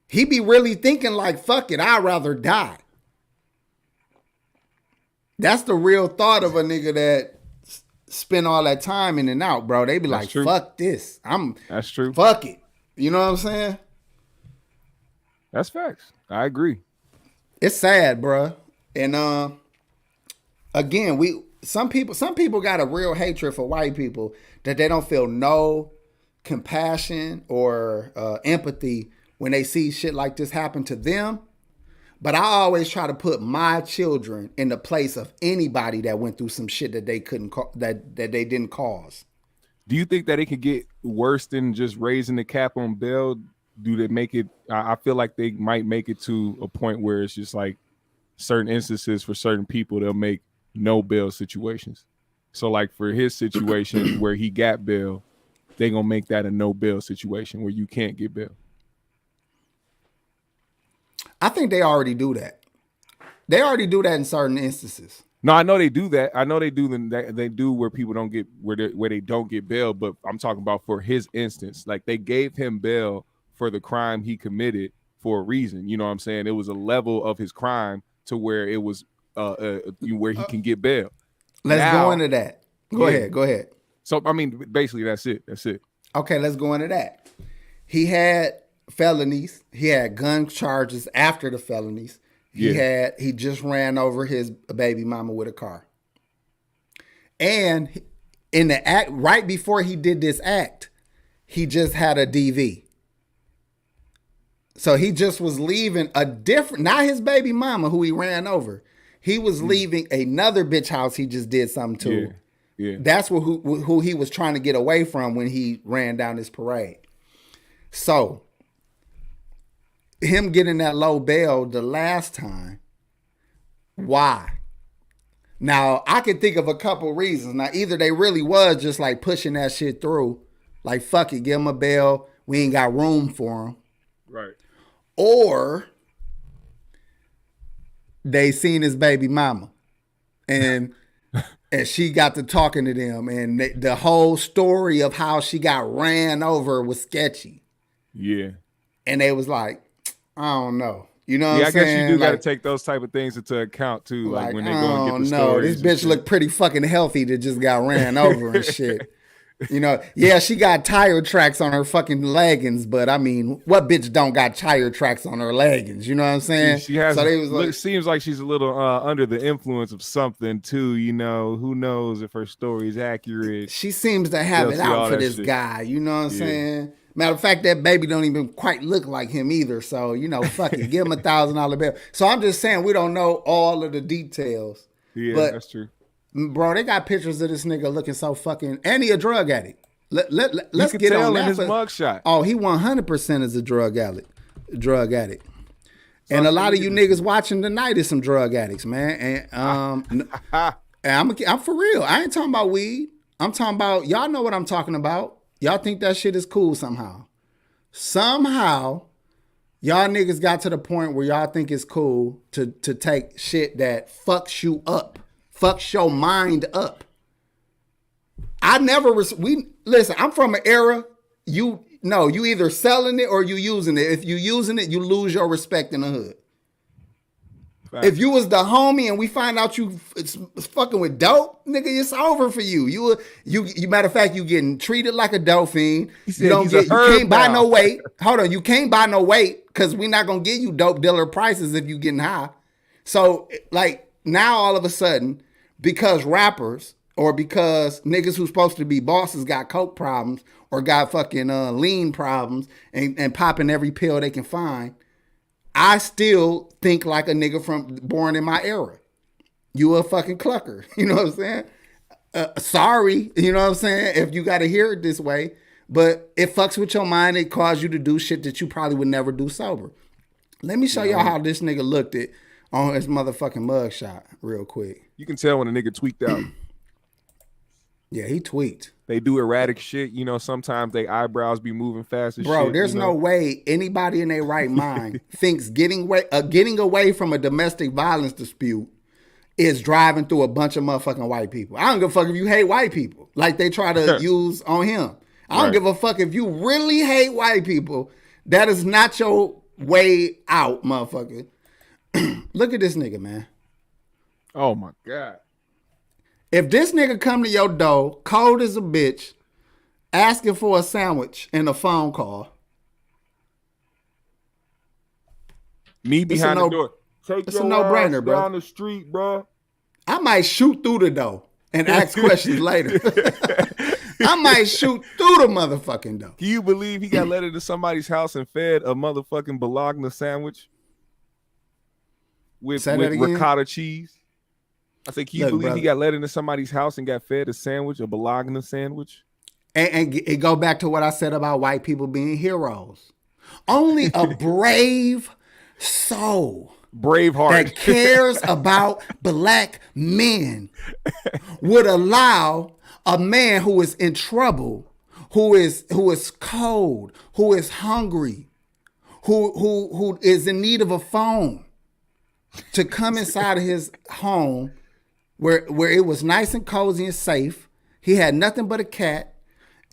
he be really thinking like, fuck it, I'd rather die. That's the real thought of a nigga that spend all that time in and out, bro. They be That's like, true. fuck this. That's true. Fuck it. You know what I'm saying? That's facts. I agree. It's sad, bro. And again, some people got a real hatred for white people that they don't feel no compassion or empathy when they see shit like this happen to them. But I always try to put my children in the place of anybody that went through some shit that they couldn't that they didn't cause. Do you think that it could get worse than just raising the cap on bail? Do they make it? I feel like they might make it to a point where it's just like certain instances for certain people, they'll make no bail situations. So like for his situation where he got bail, they gonna make that a no bail situation where you can't get bail. I think they already do that. They already do that in certain instances. No, I know they do that. I know they do they do where people don't get where they don't get bail. But I'm talking about for his instance, like they gave him bail for the crime he committed for a reason. You know what I'm saying? It was a level of his crime to where it was where he can get bail. Let's go into that. Go ahead. So I mean, basically that's it. Okay, let's go into that. He had felonies. He had gun charges after the felonies. He just ran over his baby mama with a car. And in the act, right before he did this act, he just had a DV. So he just was leaving a different, not his baby mama who he ran over. He was leaving another bitch house he just did something to. Yeah. That's who he was trying to get away from when he ran down this parade. So him getting that low bail the last time, why? Now, I can think of a couple reasons. Now, either they really was just like pushing that shit through, like, fuck it, give him a bail, we ain't got room for him. Right. Or they seen his baby mama and and she got to talking to them and the whole story of how she got ran over was sketchy. Yeah. And they was like, I don't know. You know what I'm I saying? guess you do got to take those type of things into account too. Like when they go and get the stories. This bitch looked pretty fucking healthy that just got ran over and shit. You know, yeah, she got tire tracks on her fucking leggings, but I mean, what bitch don't got tire tracks on her leggings? You know what I'm saying? She has. So they was like, seems like she's a little under the influence of something too. You know, who knows if her story is accurate? She seems to have it out for this guy. You know what I'm saying? Matter of fact, that baby don't even quite look like him either. So, you know, fuck it. Give him $1,000 bail. So I'm just saying we don't know all of the details. Yeah, but, that's true. Bro, they got pictures of this nigga looking so fucking... And he a drug addict. Let's get on that. In his mugshot. Oh, he 100% is a drug addict. And a lot of you niggas watching tonight is some drug addicts, man. And I'm for real. I ain't talking about weed. I'm talking about... Y'all know what I'm talking about. Y'all think that shit is cool somehow. Somehow, y'all niggas got to the point where y'all think it's cool to take shit that fucks you up. Fucks your mind up. Listen, I'm from an era, you either selling it or you using it. If you using it, you lose your respect in the hood. Right. If you was the homie and we find out you fucking with dope, nigga, it's over for you. You matter of fact, you getting treated like a dope fiend. You can't buy no weight. Hold on, you can't buy no weight because we're not gonna give you dope dealer prices if you getting high. So like now all of a sudden, because rappers or because niggas who's supposed to be bosses got coke problems or got fucking lean problems and popping every pill they can find, I still think like a nigga born in my era. you a fucking clucker. You know what I'm saying? Sorry, you know what I'm saying? If you got to hear it this way, but it fucks with your mind. It causes you to do shit that you probably would never do sober. Let me show y'all how this nigga looked at on his motherfucking mugshot real quick. You can tell when a nigga tweaked out. Yeah, he tweaked. They do erratic shit. You know, sometimes they eyebrows be moving fast as shit. Bro, there's you know? no way anybody in their right mind thinks getting away from a domestic violence dispute is driving through a bunch of motherfucking white people. I don't give a fuck if you hate white people like they try to use on him. I don't give a fuck if you really hate white people. That is not your way out, motherfucker. Look at this nigga, man. Oh my God. If this nigga come to your door, cold as a bitch, asking for a sandwich and a phone call. Me behind the door. It's a no-brainer, bro. Down the street, bro. I might shoot through the door and ask questions later. I might shoot through the motherfucking door. Can you believe he got let into somebody's house and fed a motherfucking bologna sandwich with ricotta cheese? I say, can you believe he got let into somebody's house and got fed a sandwich, a bologna sandwich? And it go back to what I said about white people being heroes. Only a brave soul, Braveheart, that cares about black men would allow a man who is in trouble, who is cold, who is hungry, who is in need of a phone, to come inside of his home where it was nice and cozy and safe. He had nothing but a cat,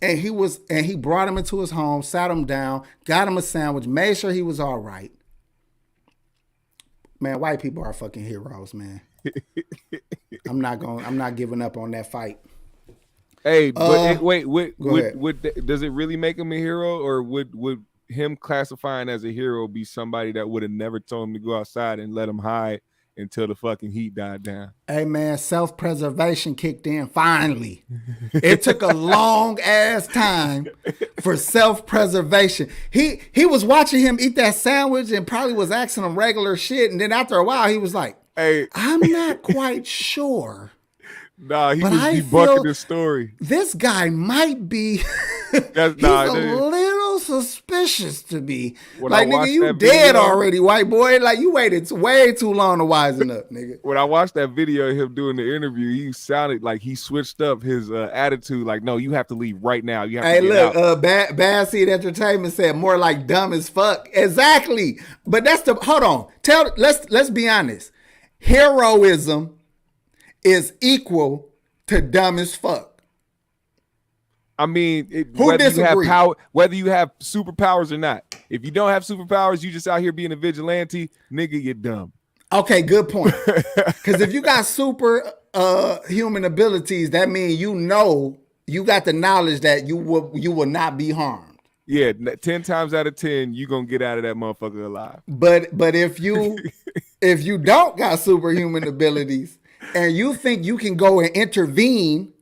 and he brought him into his home, sat him down, got him a sandwich, made sure he was all right. Man, white people are fucking heroes, man. I'm not giving up on that fight. Hey, but would does it really make him a hero, or would him classifying as a hero be somebody that would have never told him to go outside and let him hide until the fucking heat died down? Hey man, self-preservation kicked in finally. It took a long ass time for self-preservation. He was watching him eat that sandwich and probably was asking him regular shit, and then after a while he was like, "Hey, I'm not quite sure." Nah, he was debunking his story. This guy might be he's a little suspicious to me. Like, nigga, you dead already, white boy. Like, you waited way too long to wisen up, nigga. When I watched that video of him doing the interview, he sounded like he switched up his attitude. Like, no, you have to leave right now. You have to get out. Bad Seed Entertainment said more like dumb as fuck. Exactly. But that's hold on. Let's be honest. Heroism is equal to dumb as fuck. I mean, whether you have superpowers or not. If you don't have superpowers, you just out here being a vigilante, nigga, you're dumb. Okay, good point. Because if you got super human abilities, that means you got the knowledge that you will not be harmed. Yeah, 10 times out of 10, you gonna get out of that motherfucker alive. But if you don't got superhuman abilities, and you think you can go and intervene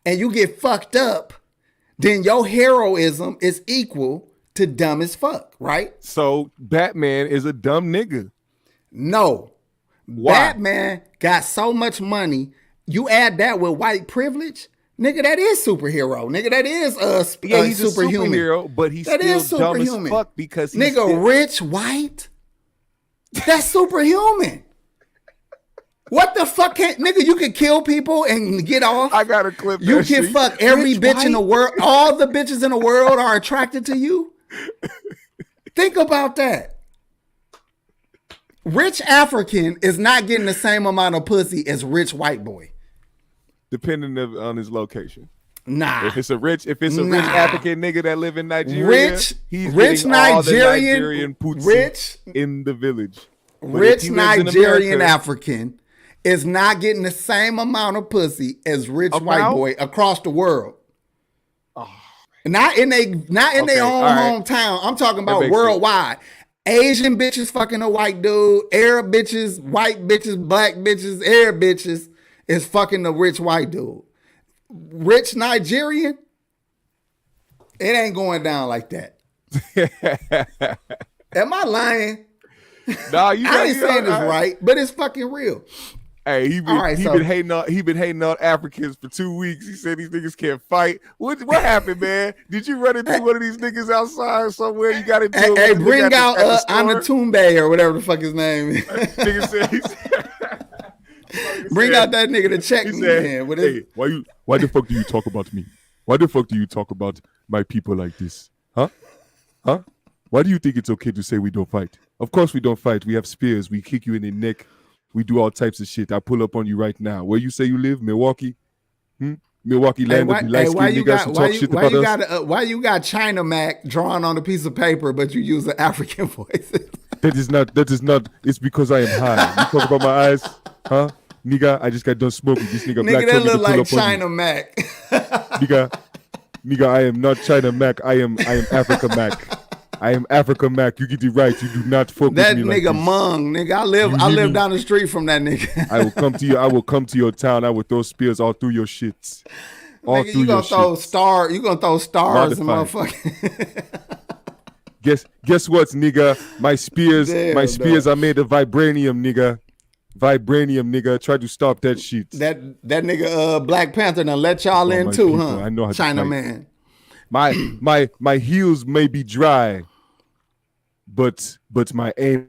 and you get fucked up, then your heroism is equal to dumb as fuck, right? So Batman is a dumb nigga. No. Why? Batman got so much money. You add that with white privilege, nigga, that is superhero. Nigga, that is he's superhuman. A superhero, but he's still dumb as fuck because he's rich, white. That's superhuman. What the fuck nigga, you can kill people and get off. I got a clip. You can fuck every bitch in the world. All the bitches in the world are attracted to you. Think about that. Rich African is not getting the same amount of pussy as rich white boy. Depending on his location. Nah. If it's a rich African nigga that live in Nigeria, he's rich Nigerian pussy in the village. Rich Nigerian African is not getting the same amount of pussy as rich white boy across the world. Oh. Not in their own hometown. I'm talking about worldwide. Asian bitches fucking a white dude. Arab bitches, white bitches, black bitches, Arab bitches is fucking the rich white dude. Rich Nigerian, it ain't going down like that. Am I lying? Nah, I ain't saying this right, but it's fucking real. Hey, All right, been hating on Africans for 2 weeks. He said these niggas can't fight. What happened, man? Did you run into one of these niggas outside somewhere? You got into Hey, bring out Anatumbe or whatever the fuck his name is. Bring out that nigga to check me, man. Hey, why the fuck do you talk about me? Why the fuck do you talk about my people like this? Huh? Why do you think it's okay to say we don't fight? Of course we don't fight. We have spears. We kick you in the neck. We do all types of shit. I pull up on you right now. Where you say you live? Milwaukee? Milwaukee land of the light-skinned niggas who talk shit about us? Why you got China Mac drawn on a piece of paper, but you use the African voices? That is not. It's because I am high. You talk about my eyes? Huh? Nigga, I just got done smoking. This nigga black that told me look to pull like up China on you. Mac. Nigga, I am not China Mac. I am Africa Mac. I am Africa Mac. You get it right. You do not fuck that with me nigga like this. Mung, nigga. I live down the street from that nigga. I will come to your town. I will throw spears all through your shits. All nigga, through your shits. You gonna throw stars and motherfucking. Guess what, nigga? My spears are made of vibranium, nigga. Vibranium, nigga. Try to stop that shit. That nigga Black Panther done let y'all in too, people. Huh? I know how China to man. My heels may be dry, but my aim.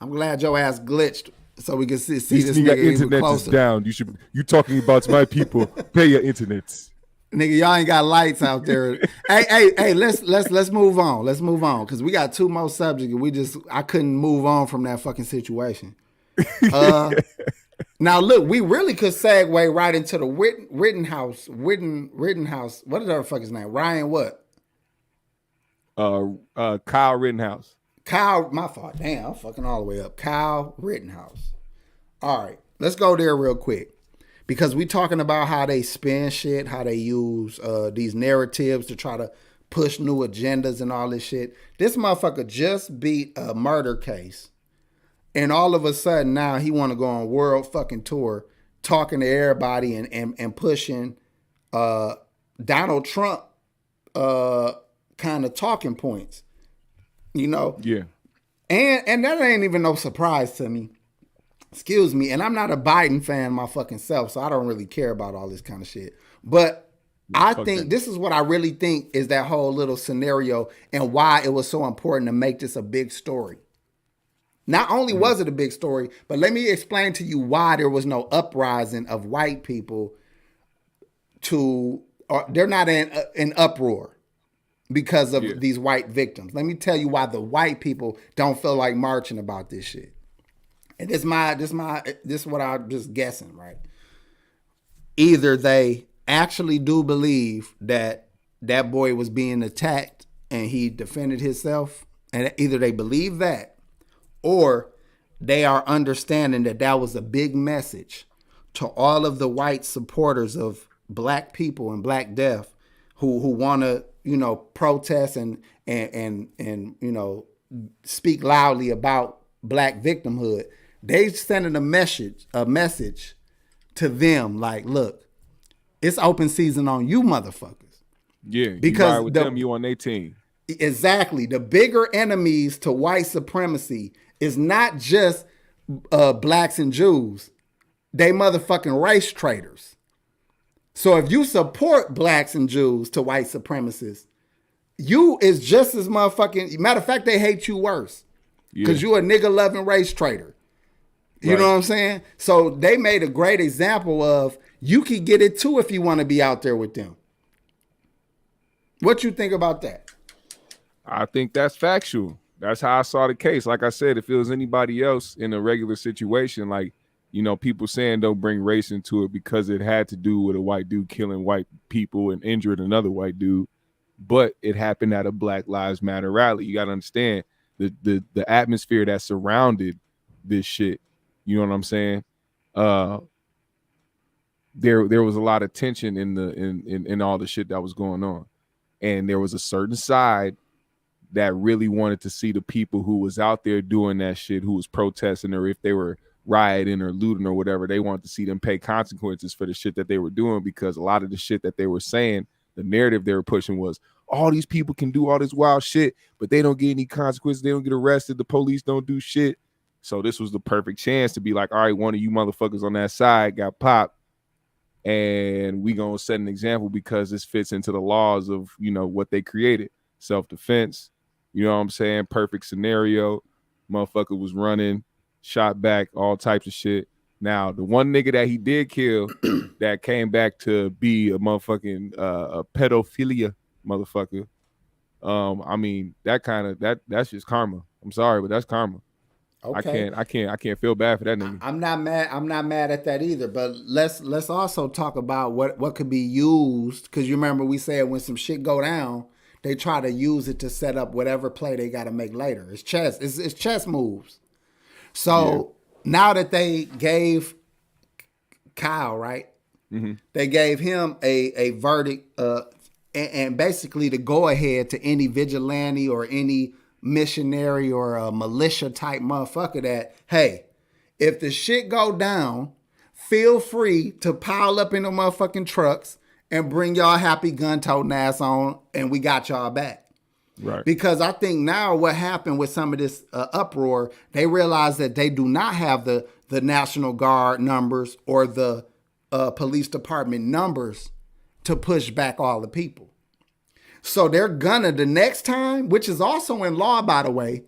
I'm glad your ass glitched so we can see this nigga nigga internet is down. You talking about my people? Pay your internet. Nigga, y'all ain't got lights out there. hey, let's move on. Let's move on because we got two more subjects and I couldn't move on from that fucking situation. Now look, we really could segue right into the Rittenhouse. What is that fucking name? Ryan what? Kyle Rittenhouse. Kyle, my fault. Damn, I'm fucking all the way up. Kyle Rittenhouse. All right, let's go there real quick. Because we talking about how they spin shit, how they use these narratives to try to push new agendas and all this shit. This motherfucker just beat a murder case. And all of a sudden now he want to go on world fucking tour talking to everybody and pushing Donald Trump kind of talking points. You know? Yeah. And that ain't even no surprise to me. Excuse me. And I'm not a Biden fan my fucking self, so I don't really care about all this kind of shit. But I think this is what I really think is that whole little scenario and why it was so important to make this a big story. Not only was it a big story, but let me explain to you why there was no uprising of white people they're not in uproar because of these white victims. Let me tell you why the white people don't feel like marching about this shit. And this is what I'm just guessing, right? Either they actually do believe that that boy was being attacked and he defended himself, and either they believe that, or they are understanding that that was a big message to all of the white supporters of black people and black death who want to, protest and speak loudly about black victimhood. They sending a message to them like, look, it's open season on you motherfuckers. Yeah, because you ride with them, you on their team. Exactly. The bigger enemies to white supremacy is not just blacks and Jews. They motherfucking race traitors. So if you support blacks and Jews to white supremacists, you is just as motherfucking, matter of fact, they hate you worse. Because you a nigga loving race traitor. You know what I'm saying? So they made a great example of you can get it too if you want to be out there with them. What you think about that? I think that's factual. That's how I saw the case. Like I said, if it was anybody else in a regular situation, like, people saying don't bring race into it because it had to do with a white dude killing white people and injured another white dude. But it happened at a Black Lives Matter rally. You got to understand the atmosphere that surrounded this shit. You know what I'm saying? There was a lot of tension in all the shit that was going on. And there was a certain side that really wanted to see the people who was out there doing that shit, who was protesting, or if they were rioting or looting or whatever, they wanted to see them pay consequences for the shit that they were doing, because a lot of the shit that they were saying, the narrative they were pushing was, all these people can do all this wild shit, but they don't get any consequences. They don't get arrested. The police don't do shit. So this was the perfect chance to be like, all right, one of you motherfuckers on that side got popped, and we gonna set an example because this fits into the laws of, you know, what they created. Self-defense, you know what I'm saying? Perfect scenario. Motherfucker was running, shot back, all types of shit. Now, the one nigga that he did kill that came back to be a motherfucking a pedophilia motherfucker. I mean, that's just karma. I'm sorry, but that's karma. Okay. I can't feel bad for that nigga. I'm not mad at that either. But let's also talk about what could be used, because you remember we said when some shit go down, they try to use it to set up whatever play they got to make later. It's chess. It's chess moves. So now that they gave Kyle, right? Mm-hmm. They gave him a verdict and basically the go ahead to any vigilante or any missionary or a militia type motherfucker that, hey, if the shit go down, feel free to pile up in the motherfucking trucks and bring y'all happy gun-toting ass on, and we got y'all back. Right. Because I think now what happened with some of this uproar, they realized that they do not have the National Guard numbers or the police department numbers to push back all the people. So they're gonna, the next time, which is also in law, by the way,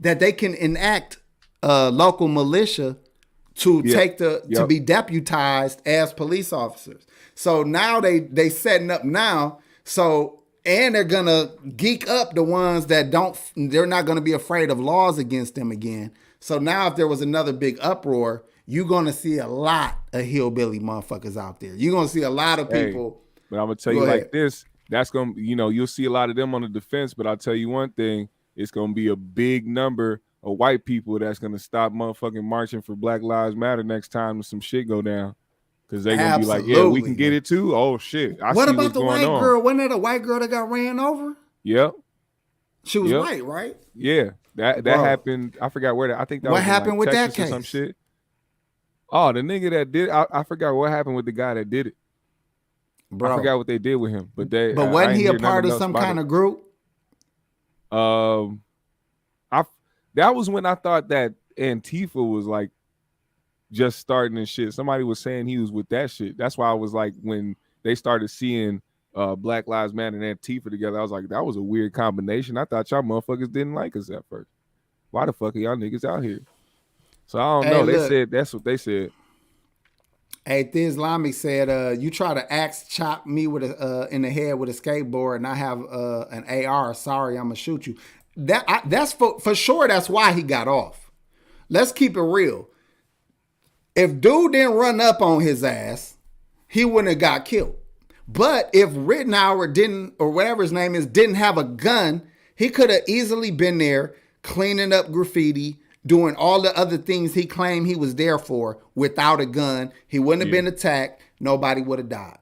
that they can enact local militia to to be deputized as police officers. So now they setting up now. So, and they're gonna geek up the ones that they're not gonna be afraid of laws against them again. So now if there was another big uproar, you're gonna see a lot of hillbilly motherfuckers out there. You're gonna see a lot of people. Hey, but I'm gonna tell you like this. That's going to, you know, you'll see a lot of them on the defense, but I'll tell you one thing, it's going to be a big number of white people that's going to stop motherfucking marching for Black Lives Matter next time some shit go down. Because they're going to be like, yeah, we can get it too. Oh, shit. What about the white girl? Wasn't that a white girl that got ran over? Yep. She was white, right? Yeah. That happened. I forgot where I think that what was happened like with Texas that case? Or some shit. Oh, the nigga that did, I forgot what happened with the guy that did it. Bro. I forgot what they did with him, but wasn't he a part of some kind of group? That was when I thought that Antifa was like just starting and shit. Somebody was saying he was with that shit. That's why I was like, when they started seeing Black Lives Matter and Antifa together, I was like, that was a weird combination. I thought y'all motherfuckers didn't like us at first. Why the fuck are y'all niggas out here? So I don't know. Look, they said that's what they said. Hey, The Islamic said, you try to chop me with in the head with a skateboard and I have an AR. Sorry, I'm going to shoot you. That's for sure. That's why he got off. Let's keep it real. If dude didn't run up on his ass, he wouldn't have got killed. But if Rittenhouse didn't, or whatever his name is, didn't have a gun, he could have easily been there cleaning up graffiti, doing all the other things he claimed he was there for without a gun. He wouldn't have been attacked. Nobody would have died.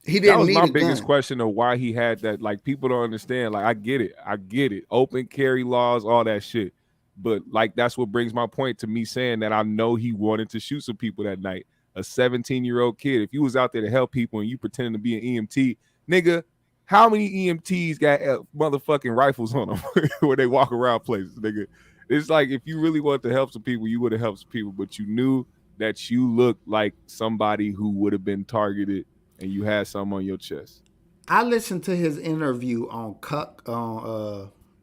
He didn't need a gun. That was my biggest question of why he had that. Like, people don't understand. Like, I get it. Open carry laws, all that shit. But, like, that's what brings my point to me saying that I know he wanted to shoot some people that night. A 17-year-old kid, if you was out there to help people and you pretending to be an EMT, nigga, how many EMTs got motherfucking rifles on them where they walk around places, nigga? It's like, if you really wanted to help some people, you would have helped some people, but you knew that you looked like somebody who would have been targeted and you had something on your chest. I listened to his interview on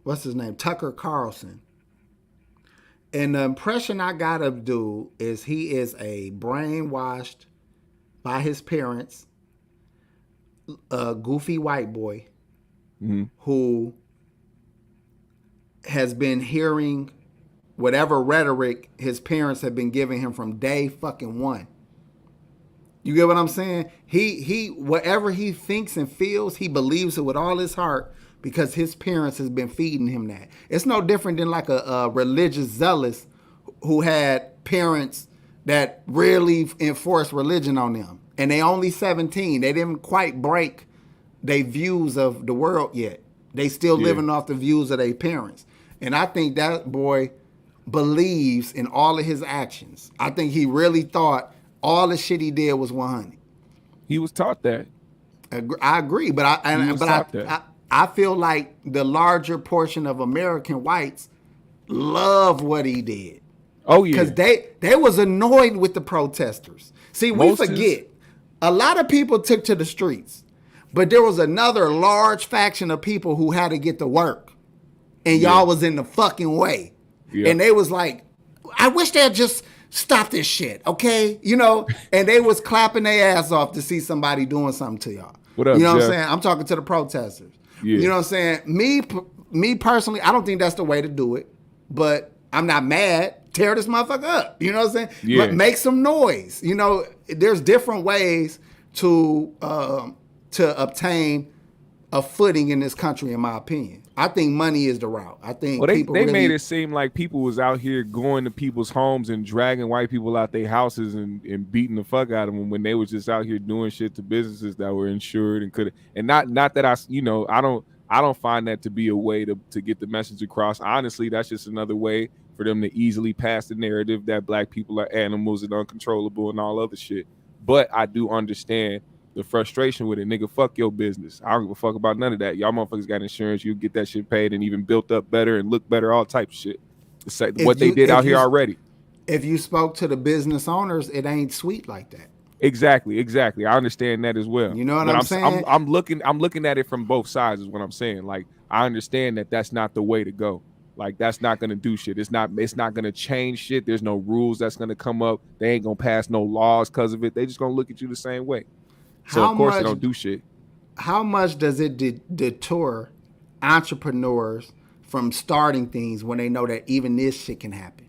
what's his name? Tucker Carlson. And the impression I got of dude is he is a brainwashed by his parents, a goofy white boy who has been hearing whatever rhetoric his parents have been giving him from day fucking one. You get what I'm saying? He whatever he thinks and feels, he believes it with all his heart because his parents has been feeding him that. It's no different than like a religious zealous who had parents that really enforced religion on them. And they only 17. They didn't quite break their views of the world yet. They still living off the views of their parents. And I think that boy believes in all of his actions. I think he really thought all the shit he did was 100. He was taught that. I agree, but I feel like the larger portion of American whites love what he did. Oh yeah, because they was annoyed with the protesters. See, we forget a lot of people took to the streets, but there was another large faction of people who had to get to work, and y'all was in the fucking way. And they was like, I wish they'd just stop this shit, okay? You know, and they was clapping their ass off to see somebody doing something to y'all. What up, you know Jeff? what I'm saying? I'm talking to the protesters. Yeah. You know what I'm saying? Me personally, I don't think that's the way to do it, but I'm not mad. Tear this motherfucker up. You know what I'm saying? Yeah. Make some noise. You know, there's different ways to obtain a footing in this country, in my opinion. I think money is the route. I think they really made it seem like people was out here going to people's homes and dragging white people out their houses and beating the fuck out of them when they was just out here doing shit to businesses that were insured and could. And not that I don't find that to be a way to get the message across. Honestly, that's just another way for them to easily pass the narrative that black people are animals and uncontrollable and all other shit. But I do understand the frustration with it. Nigga, fuck your business. I don't give a fuck about none of that. Y'all motherfuckers got insurance. You get that shit paid and even built up better and look better, all types of shit. It's like what they did out here already. If you spoke to the business owners, it ain't sweet like that. Exactly. I understand that as well. You know what I'm saying? I'm looking at it from both sides is what I'm saying. Like, I understand that that's not the way to go. Like, that's not gonna do shit. It's not gonna change shit. There's no rules that's gonna come up. They ain't gonna pass no laws because of it. They just gonna look at you the same way. So of course they don't do shit. How much does it deter entrepreneurs from starting things when they know that even this shit can happen?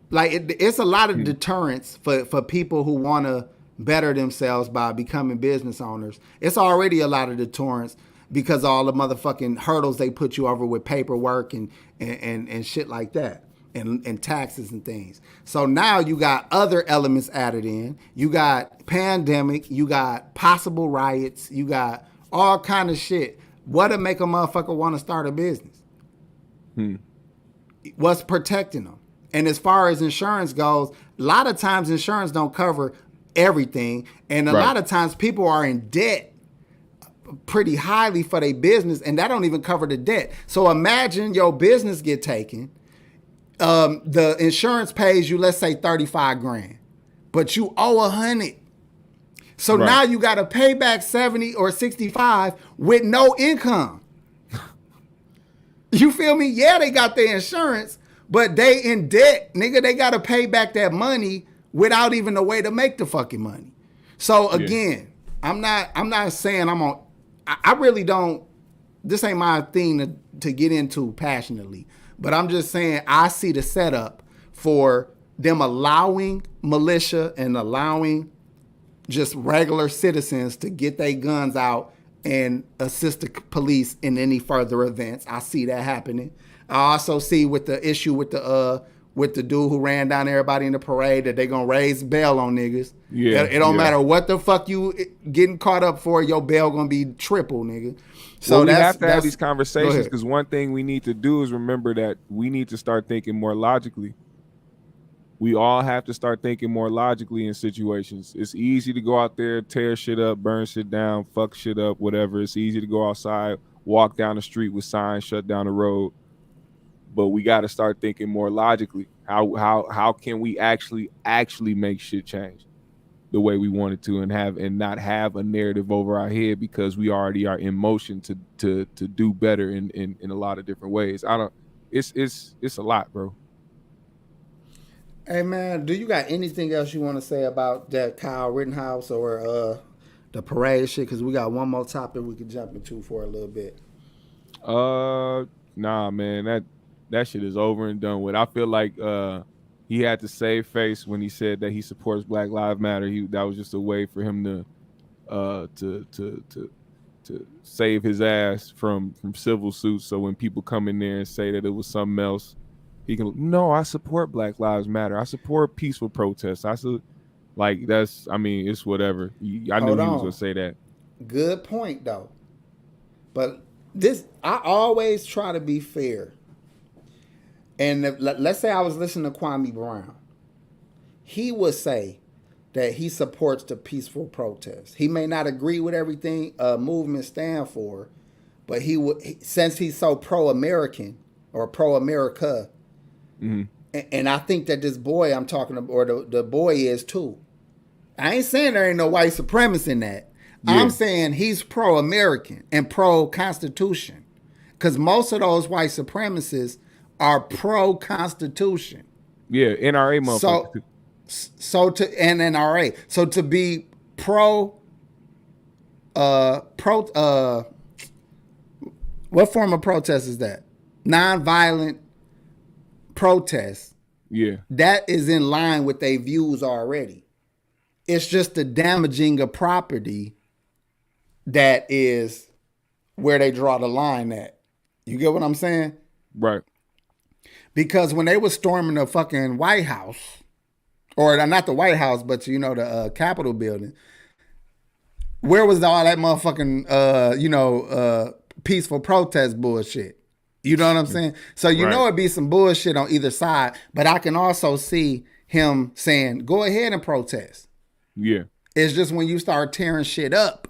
Like it's a lot of deterrence for people who want to better themselves by becoming business owners. It's already a lot of deterrence because of all the motherfucking hurdles they put you over with paperwork and shit like that. And taxes and things. So now you got other elements added in. You got pandemic. You got possible riots. You got all kind of shit. What'll make a motherfucker want to start a business? What's protecting them? And as far as insurance goes, a lot of times insurance don't cover everything. And a lot of times people are in debt pretty highly for their business, and that don't even cover the debt. So imagine your business get taken. The insurance pays you, let's say 35 grand, but you owe 100. So now you got to pay back 70 or 65 with no income. You feel me? Yeah, they got their insurance, but they in debt, nigga. They got to pay back that money without even a way to make the fucking money. So again, I'm not saying I really don't, this ain't my thing to get into passionately. But I'm just saying I see the setup for them allowing militia and allowing just regular citizens to get their guns out and assist the police in any further events. I see that happening. I also see with the issue with the dude who ran down everybody in the parade that they gonna raise bail on niggas. Yeah, it don't matter what the fuck you getting caught up for. Your bail gonna be triple, nigga. So we have to have these conversations because one thing we need to do is remember that we need to start thinking more logically. We all have to start thinking more logically in situations. It's easy to go out there, tear shit up, burn shit down, fuck shit up, whatever. It's easy to go outside, walk down the street with signs, shut down the road. But we got to start thinking more logically. How can we actually make shit change the way we want it to and not have a narrative over our head because we already are in motion to do better in a lot of different ways. It's a lot, bro. Hey man, do you got anything else you want to say about that Kyle Rittenhouse or the parade shit? Because we got one more topic we could jump into for a little bit. Nah, man, that shit is over and done with. I feel like he had to save face when he said that he supports Black Lives Matter. That was just a way for him to save his ass from civil suits. So when people come in there and say that it was something else, he can no. I support Black Lives Matter. I support peaceful protests. It's whatever. I knew he was gonna say that. Good point though. But I always try to be fair. And let's say I was listening to Kwame Brown. He would say that he supports the peaceful protest. He may not agree with everything movements stand for, but he would, since he's so pro-American or pro-America, And I think that this boy I'm talking about, or the boy is too. I ain't saying there ain't no white supremacy in that. Yeah. I'm saying he's pro-American and pro-Constitution. Because most of those white supremacists are pro-Constitution. Yeah, NRA motherfuckers. And NRA. So to be what form of protest is that? Nonviolent protest. Yeah. That is in line with their views already. It's just the damaging of property that is where they draw the line at. You get what I'm saying? Right. Because when they were storming the fucking White House, or not the White House, but the Capitol building, where was all that motherfucking peaceful protest bullshit? You know what I'm saying? So it'd be some bullshit on either side, but I can also see him saying, "Go ahead and protest." Yeah. It's just when you start tearing shit up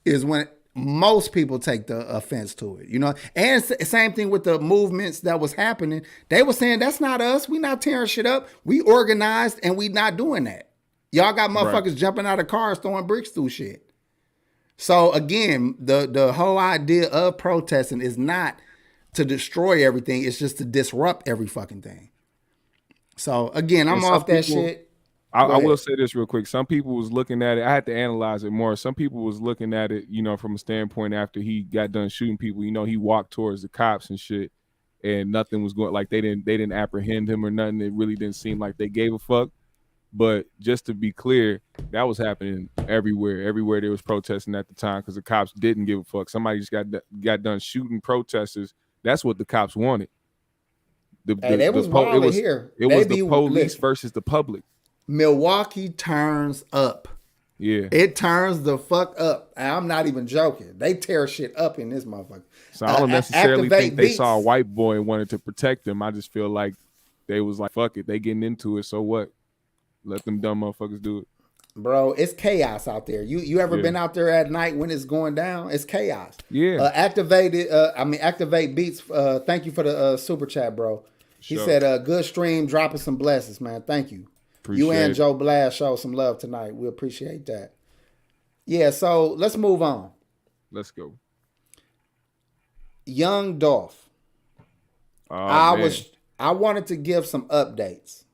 is when most people take the offense to it, And same thing with the movements that was happening. They were saying, that's not us. We not tearing shit up. We organized and we not doing that. Y'all got motherfuckers jumping out of cars, throwing bricks through shit. So again, the whole idea of protesting is not to destroy everything. It's just to disrupt every fucking thing. So again, I'm off that shit. I will say this real quick. Some people was looking at it. I had to analyze it more. Some people was looking at it, from a standpoint after he got done shooting people. He walked towards the cops and shit, and nothing was going. Like they didn't apprehend him or nothing. It really didn't seem like they gave a fuck. But just to be clear, that was happening everywhere. Everywhere there was protesting at the time because the cops didn't give a fuck. Somebody just got done shooting protesters. That's what the cops wanted. It was the police versus the public. Milwaukee turns up. Yeah. It turns the fuck up. I'm not even joking. They tear shit up in this motherfucker. So I don't necessarily think they saw a white boy and wanted to protect him. I just feel like they was like, fuck it. They getting into it. So what? Let them dumb motherfuckers do it. Bro, it's chaos out there. You ever been out there at night when it's going down? It's chaos. Yeah. Activate Beats. Thank you for the super chat, bro. He said, good stream, dropping some blessings, man. Thank you. Appreciate you and it. Joe Blast show some love tonight. We appreciate that. Yeah, so let's move on. Let's go. Young Dolph. I wanted to give some updates.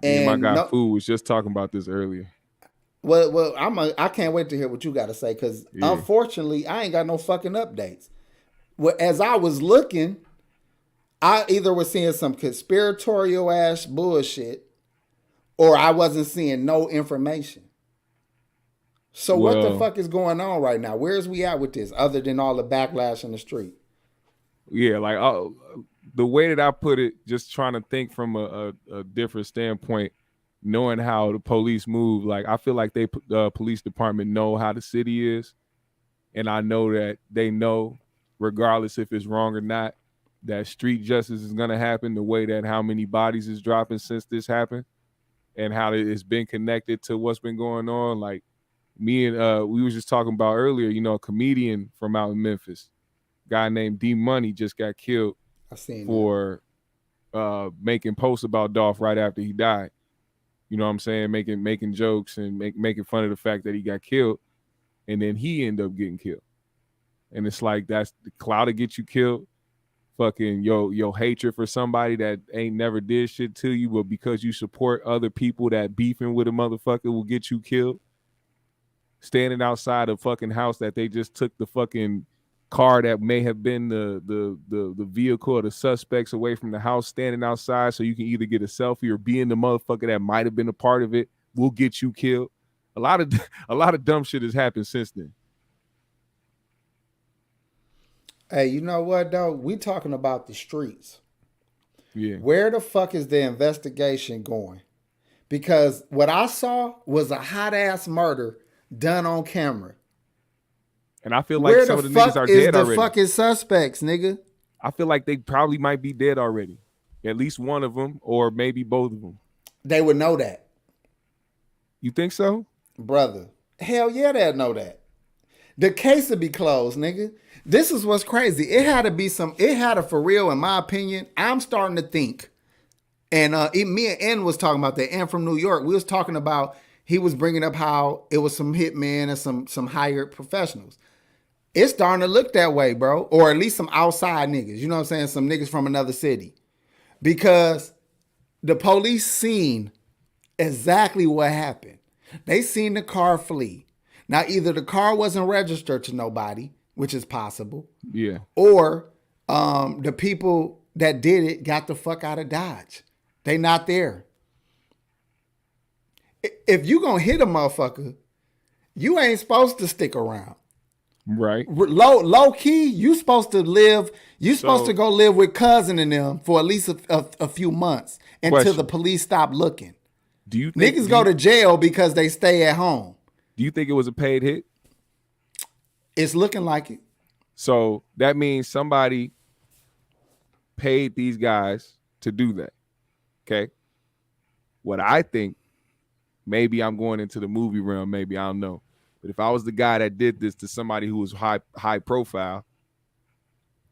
And my guy Fu was just talking about this earlier. Well, I can't wait to hear what you got to say because unfortunately I ain't got no fucking updates. Well, as I was looking, I either was seeing some conspiratorial ass bullshit, or I wasn't seeing no information. So what the fuck is going on right now? Where's we at with this, other than all the backlash in the street? Yeah, like the way that I put it, just trying to think from a different standpoint, knowing how the police move. Like I feel like the police department know how the city is, and I know that they know, regardless if it's wrong or not, that street justice is gonna happen. The way that how many bodies is dropping since this happened, and how it's been connected to what's been going on. Like me and we was just talking about earlier, a comedian from out in Memphis, guy named D Money, just got killed for making posts about Dolph right after he died. You know what I'm saying? Making jokes and making fun of the fact that he got killed, and then he ended up getting killed. And it's like that's the clout to get you killed. Fucking your hatred for somebody that ain't never did shit to you, but because you support other people that beefing with a motherfucker will get you killed. Standing outside a fucking house that they just took the fucking car that may have been the vehicle of the suspects away from the house, standing outside so you can either get a selfie or be in the motherfucker that might have been a part of it will get you killed. A lot of dumb shit has happened since then. Hey, you know what though? We talking about the streets. Yeah. Where the fuck is the investigation going? Because what I saw was a hot ass murder done on camera. And I feel like some of the niggas are dead already. Where the fucking suspects, nigga? I feel like they probably might be dead already. At least one of them, or maybe both of them. They would know that. You think so? Brother. Hell yeah, they'd know that. The case would be closed, nigga. This is what's crazy. It had to for real, in my opinion. I'm starting to think, and me and N was talking about that. N from New York, we was talking about, he was bringing up how it was some hitmen and some hired professionals. It's starting to look that way, bro. Or at least some outside niggas. You know what I'm saying? Some niggas from another city. Because the police seen exactly what happened. They seen the car flee. Now, either the car wasn't registered to nobody, which is possible. Yeah. Or the people that did it got the fuck out of Dodge. They not there. If you gonna hit a motherfucker, you ain't supposed to stick around. Right. Low key, you supposed to go live with cousin and them for at least a few months until the police stop looking. Do you think niggas go to jail because they stay at home? Do you think it was a paid hit? It's looking like it. So that means somebody paid these guys to do that. Okay. What I think, maybe I'm going into the movie realm, maybe, I don't know. But if I was the guy that did this to somebody who was high profile,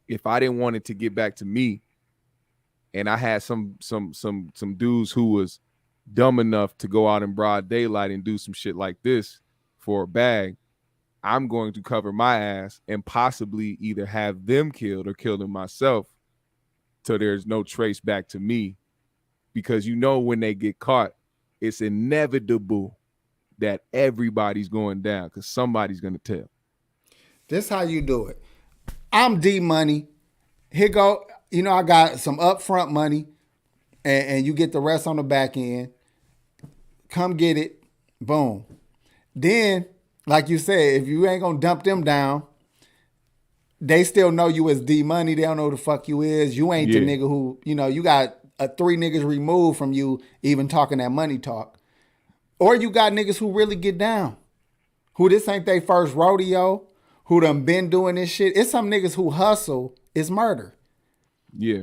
if I didn't want it to get back to me, and I had some dudes who was dumb enough to go out in broad daylight and do some shit like this for a bag, I'm going to cover my ass and possibly either have them killed or kill them myself, so there's no trace back to me. Because when they get caught, it's inevitable that everybody's going down because somebody's going to tell. This how you do it. I'm D Money. Here go, I got some upfront money and you get the rest on the back end. Come get it. Boom. Then, like you said, if you ain't going to dump them down, they still know you as D Money. They don't know who the fuck you is. You ain't the nigga who, you got 3 niggas removed from you even talking that money talk. Or you got niggas who really get down, who this ain't their first rodeo, who done been doing this shit. It's some niggas who hustle is murder. Yeah.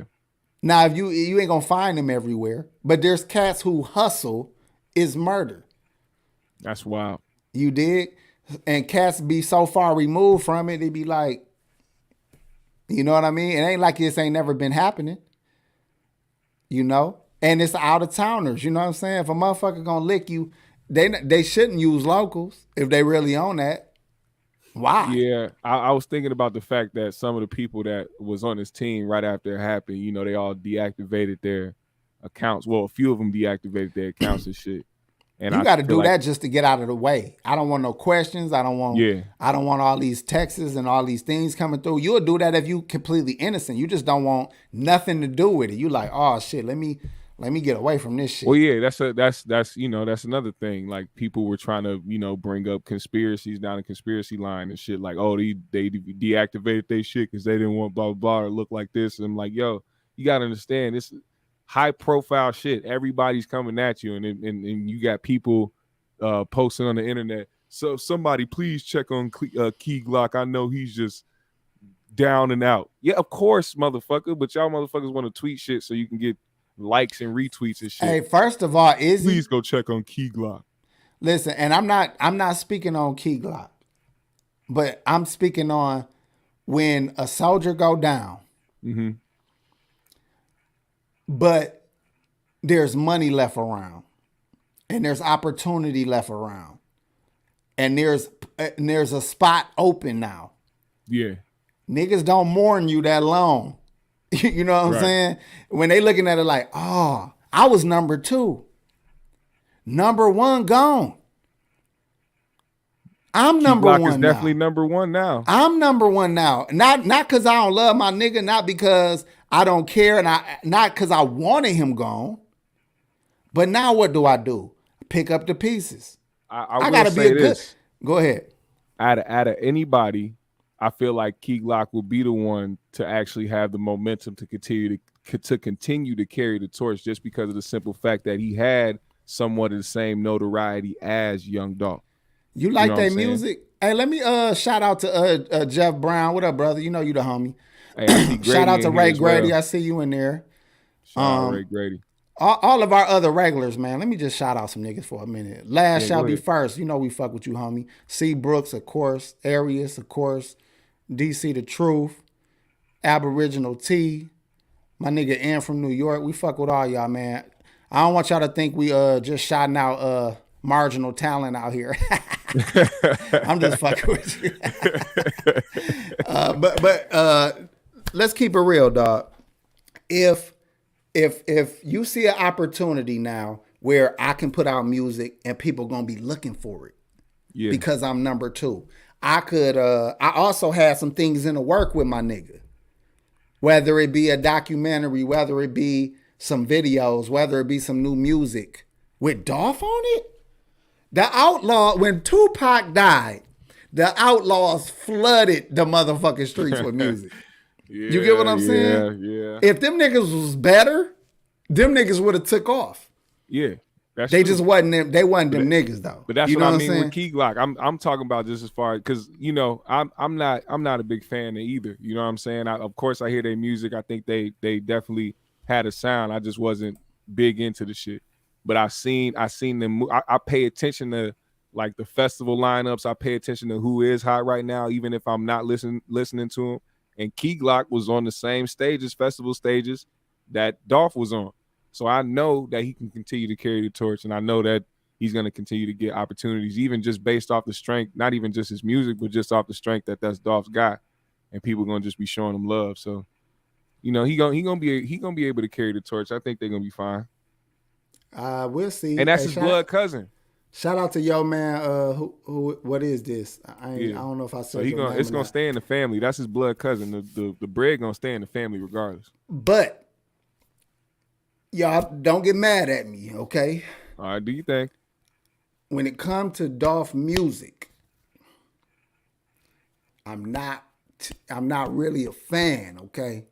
Now, if you ain't gonna find them everywhere, but there's cats who hustle is murder. That's wild. You dig? And cats be so far removed from it, they be like, you know what I mean? It ain't like this ain't never been happening. And it's out of towners. You know what I'm saying? If a motherfucker gonna lick you, they shouldn't use locals if they really own that. Why? Yeah, I was thinking about the fact that some of the people that was on this team right after it happened, they all deactivated their accounts. Well, a few of them deactivated their accounts and shit. And you got to do that just to get out of the way. I don't want no questions. I don't want all these texts and all these things coming through. You'll do that if you completely innocent. You just don't want nothing to do with it. You like, oh shit, let me get away from this shit. Well, yeah, that's that's another thing. Like people were trying to, bring up conspiracies down the conspiracy line and shit. Like, oh, they deactivated their shit because they didn't want blah blah blah or look like this. And I'm like, yo, you gotta understand this high profile shit. Everybody's coming at you, and you got people posting on the internet. So somebody please check on Key Glock. I know he's just down and out. Yeah, of course, motherfucker. But y'all motherfuckers want to tweet shit so you can get likes and retweets and shit. Hey, first of all, please go check on Key Glock. Listen, and I'm not speaking on Key Glock, but I'm speaking on when a soldier go down. Mm-hmm. But there's money left around, and there's opportunity left around, and there's a spot open now. Yeah, niggas don't mourn you that long. You know what I'm saying? When they looking at it like, oh, I was number 2. Number 1 gone. I'm number 1 is definitely number 1 now. I'm number 1 now. Not because I don't love my nigga, not because I don't care, and not because I wanted him gone. But now what do? Pick up the pieces. I gotta be a good. Go ahead. Out of anybody, I feel like Key Glock will be the one to actually have the momentum to continue to carry the torch, just because of the simple fact that he had somewhat of the same notoriety as Young Dolph. You like that music? Hey, let me shout out to Jeff Brown. What up, brother? You know you the homie. Hey, I see shout out to Ray Grady. Well. I see you in there. Shout out Ray Grady. all of our other regulars, man. Let me just shout out some niggas for a minute. Last shall be first. You know we fuck with you, homie. C. Brooks, of course. Arius, of course. DC the Truth. Aboriginal T. My nigga N from New York. We fuck with all y'all, man. I don't want y'all to think we just shouting out marginal talent out here. I'm just fucking with you. but let's keep it real, dog. If you see an opportunity now where I can put out music and people gonna be looking for it, because I'm number 2, I could. I also had some things in the work with my nigga, whether it be a documentary, whether it be some videos, whether it be some new music with Dolph on it. The Outlaw, when Tupac died, the Outlaws flooded the motherfucking streets with music. You get what I'm saying? Yeah. If them niggas was better, them niggas would have took off. Yeah. They just wasn't them. They wasn't them niggas though. But that's you what know I mean saying? with Key Glock. I'm talking about just as far because I'm not a big fan of either. You know what I'm saying? Of course I hear their music. I think they definitely had a sound. I just wasn't big into the shit. But I seen them. I pay attention to like the festival lineups. I pay attention to who is hot right now, even if I'm not listening to them. And Key Glock was on the same festival stages that Dolph was on. So I know that he can continue to carry the torch, and I know that he's going to continue to get opportunities, even just based off the strength, not even just his music, but just off the strength that's Dolph's got, and people are going to just be showing him love. So, he gonna be able to carry the torch. I think they're gonna be fine. We'll see. And that's his blood cousin. Shout out to yo man. Who? What is this? I don't know if I said. So it's gonna stay in the family. That's his blood cousin. The bread gonna stay in the family regardless. But y'all don't get mad at me, okay? All right. Do you think? When it comes to Dolph music, I'm not really a fan, okay?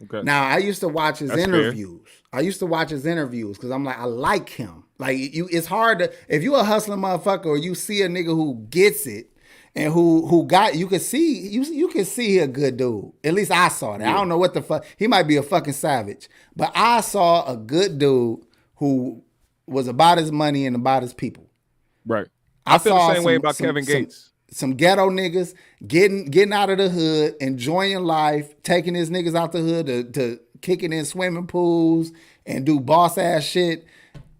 Okay. Now I used to watch his interviews. Fair. I used to watch his interviews because I'm like, I like him. Like it's hard to, if you a hustling motherfucker or you see a nigga who gets it and who got, you can see he a good dude. At least I saw that. Yeah. I don't know what the fuck. He might be a fucking savage, but I saw a good dude who was about his money and about his people. Right. I feel the same way about Kevin Gates. Some ghetto niggas getting out of the hood, enjoying life, taking his niggas out the hood to kicking in swimming pools and do boss ass shit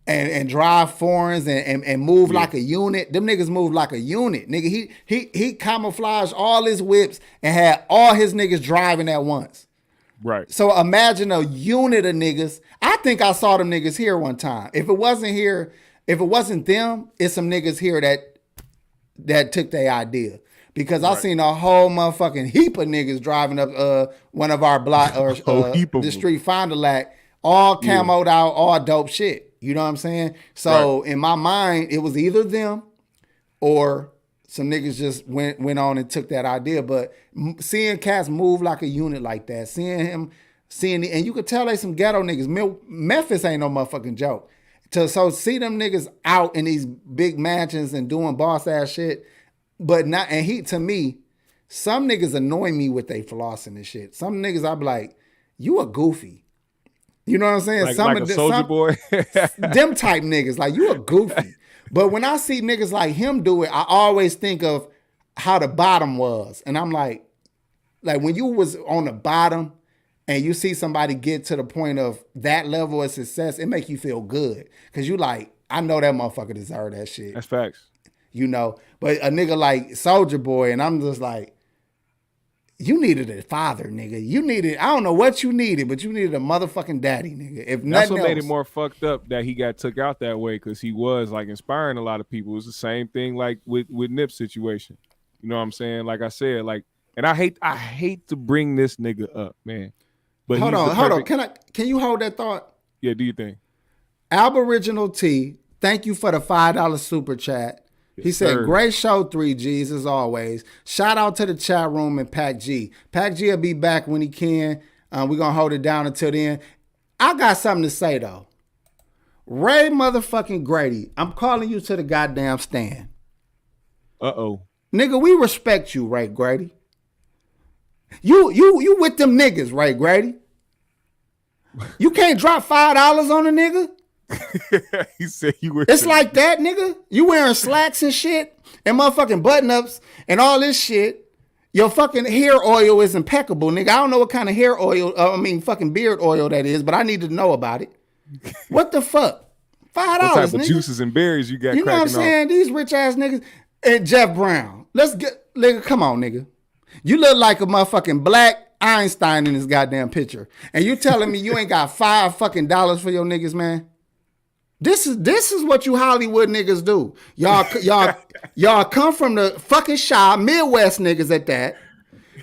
and drive foreigns and move like a unit. Them niggas move like a unit. Nigga, he camouflaged all his whips and had all his niggas driving at once. Right. So imagine a unit of niggas. I think I saw them niggas here one time. If it wasn't them, it's some niggas here that took their idea, because I seen a whole motherfucking heap of niggas driving up one of our block or the street Fond du Lac, all camoed out, all dope shit. You know what I'm saying? So in my mind, it was either them or some niggas just went on and took that idea. But seeing cats move like a unit like that, and you could tell they some ghetto niggas. Memphis ain't no motherfucking joke. So see them niggas out in these big mansions and doing boss ass shit, but not. And to me, some niggas annoy me with they flossing and shit. Some niggas I be like, you a goofy. You know what I'm saying? Like a Soldier Boy. Them type niggas, like you a goofy. But when I see niggas like him do it, I always think of how the bottom was, and I'm like when you was on the bottom. And you see somebody get to the point of that level of success, it make you feel good. Because you like, I know that motherfucker deserve that shit. That's facts. You know? But a nigga like Soldier Boy, and I'm just like, you needed a father, nigga. I don't know what you needed, but you needed a motherfucking daddy, nigga. If That's nothing what made else, it more fucked up that he got took out that way, because he was like inspiring a lot of people. It was the same thing like with Nip's situation. You know what I'm saying? Like I said, and I hate to bring this nigga up, man. But hold on. Can you hold that thought? Yeah, do you think? Aboriginal T, thank you for the $5 super chat. He said, great show, 3G's, as always. Shout out to the chat room and Pac G. Pac G will be back when he can. We're going to hold it down until then. I got something to say, though. Ray motherfucking Grady, I'm calling you to the goddamn stand. Uh-oh. Nigga, we respect you, Ray Grady. You with them niggas, right, Grady? You can't drop $5 on a nigga. He said you were. It's like that, nigga. You wearing slacks and shit and motherfucking button-ups and all this shit. Your fucking hair oil is impeccable, nigga. I don't know what kind of hair oil, fucking beard oil that is, but I need to know about it. What the fuck? $5, what type nigga. of juices and berries you got? You know what I'm saying? These rich ass niggas. And Jeff Brown. Let's get, nigga, come on, nigga. You look like a motherfucking black Einstein in this goddamn picture. And you telling me you ain't got $5 fucking for your niggas, man? This is what you Hollywood niggas do. Y'all come from the fucking shy Midwest niggas at that.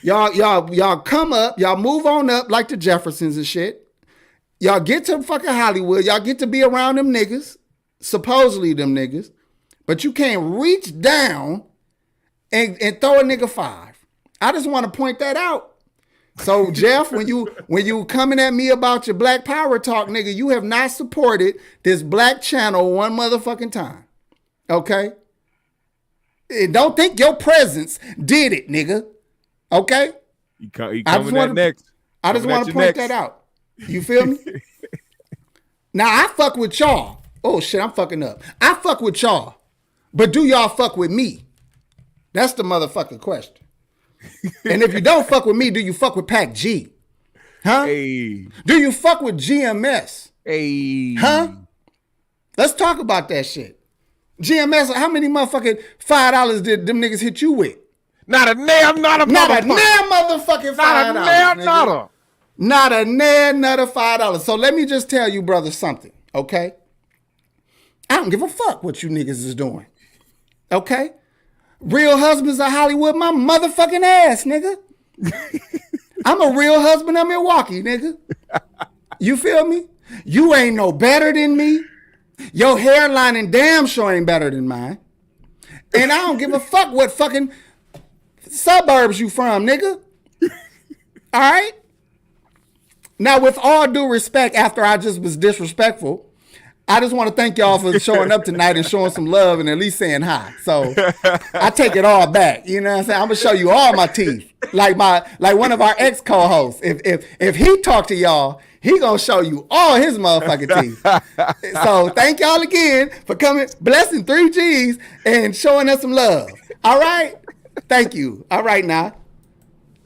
Y'all come up, y'all move on up like the Jeffersons and shit. Y'all get to fucking Hollywood. Y'all get to be around them niggas, supposedly them niggas, but you can't reach down and throw a nigga $5. I just want to point that out. So Jeff, when you coming at me about your black power talk, nigga, you have not supported this black channel one motherfucking time. Okay? And don't think your presence did it, nigga. Okay? He coming next. I just want to point that out. You feel me? Now I fuck with y'all. Oh shit, I'm fucking up. I fuck with y'all. But do y'all fuck with me? That's the motherfucking question. And if you don't fuck with me, do you fuck with Pac G? Huh? Hey. Do you fuck with GMS? Hey. Huh? Let's talk about that shit. GMS, how many motherfucking $5 did them niggas hit you with? Not a damn, not a motherfucking $5. Not a $5. So let me just tell you, brother, something, okay? I don't give a fuck what you niggas is doing. Okay? Real husbands of Hollywood, my motherfucking ass, nigga. I'm a real husband of Milwaukee, nigga. You feel me? You ain't no better than me. Your hairline and damn sure ain't better than mine. And I don't give a fuck what fucking suburbs you from, nigga. All right? Now, with all due respect, after I just was disrespectful, I just want to thank y'all for showing up tonight and showing some love and at least saying hi. So I take it all back. You know what I'm saying? I'm gonna show you all my teeth, like one of our ex co-hosts. If he talk to y'all, he gonna show you all his motherfucking teeth. So thank y'all again for coming, blessing 3G's and showing us some love. All right, thank you. All right now,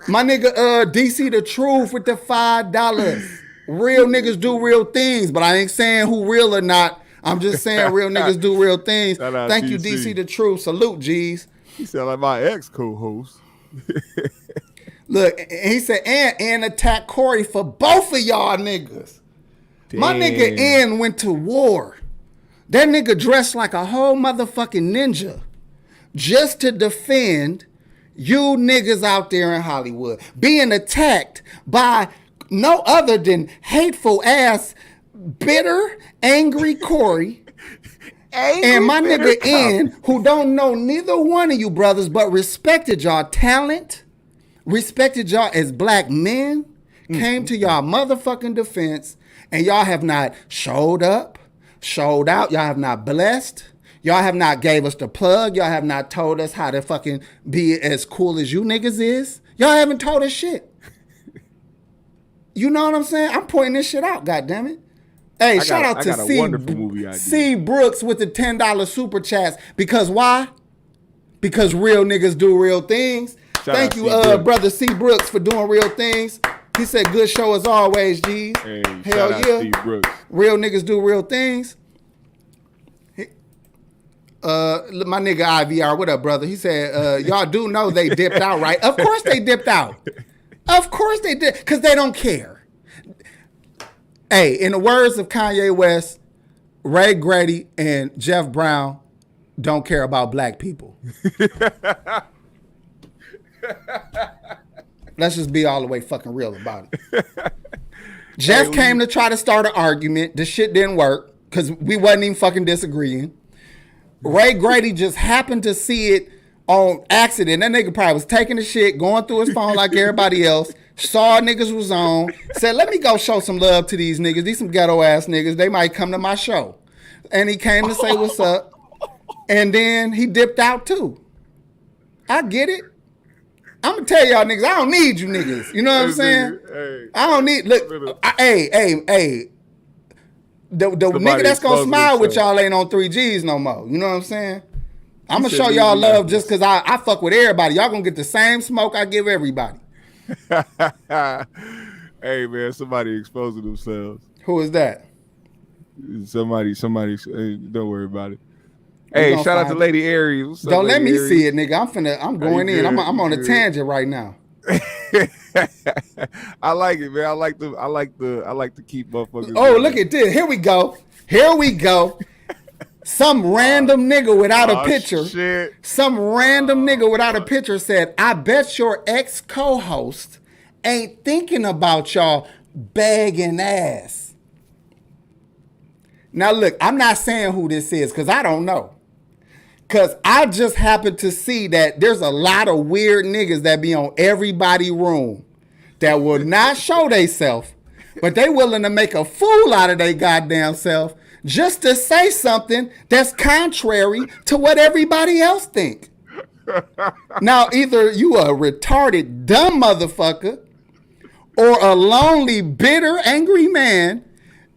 my nigga DC the Truth with the $5. Real niggas do real things, but I ain't saying who real or not. I'm just saying real niggas do real things. Thank you, DC the Truth. Salute, G's. He sound like my ex co-host. Look, and he said, and attack Corey for both of y'all niggas. Damn. My nigga N went to war. That nigga dressed like a whole motherfucking ninja just to defend you niggas out there in Hollywood being attacked by no other than hateful ass, bitter, angry Corey. And my nigga N, who don't know neither one of you brothers, but respected y'all talent, respected y'all as black men, came to y'all motherfucking defense, and y'all have not showed up, showed out, y'all have not blessed, y'all have not gave us the plug, y'all have not told us how to fucking be as cool as you niggas is. Y'all haven't told us shit. You know what I'm saying? I'm pointing this shit out, goddammit. Hey, shout out to C Brooks with the $10 super chats. Because why? Because real niggas do real things. Thank you, brother C Brooks, for doing real things. He said, good show as always, G's. Hey, hell yeah. Real niggas do real things. My nigga IVR, what up, brother? He said, y'all do know they dipped out, right? Of course they dipped out. Of course they did, because they don't care. Hey, in the words of Kanye West, Ray Grady and Jeff Brown don't care about black people. Let's just be all the way fucking real about it. Jeff came to try to start an argument. The shit didn't work because we wasn't even fucking disagreeing. Ray Grady just happened to see it on accident. That nigga probably was taking the shit, going through his phone like everybody else, saw niggas was on, said, let me go show some love to these niggas. These some ghetto ass niggas. They might come to my show. And he came to say what's up. And then he dipped out too. I get it. I'm gonna tell y'all niggas, I don't need you niggas. You know what I'm saying? Hey, I don't need. Look, hey. The nigga that's gonna smile with y'all ain't on 3G's no more. You know what I'm saying? I'm gonna show y'all love just because I fuck with everybody. Y'all gonna get the same smoke I give everybody. Hey man, somebody exposing themselves. Who is that? Somebody. Don't worry about it. Hey, shout out to Lady Aries. What's don't up, let Lady me Aries? see it, nigga. I'm going in. Good? I'm on a tangent right now. I like it, man. I like to keep motherfuckers. Oh, look at this. Here we go. Some random nigga without a picture. Shit. Some random nigga without a picture said, "I bet your ex co-host ain't thinking about y'all begging ass." Now look, I'm not saying who this is because I don't know. Because I just happen to see that there's a lot of weird niggas that be on everybody room that will not show they self, but they willing to make a fool out of their goddamn self just to say something that's contrary to what everybody else think. Now, either you a retarded, dumb motherfucker or a lonely, bitter, angry man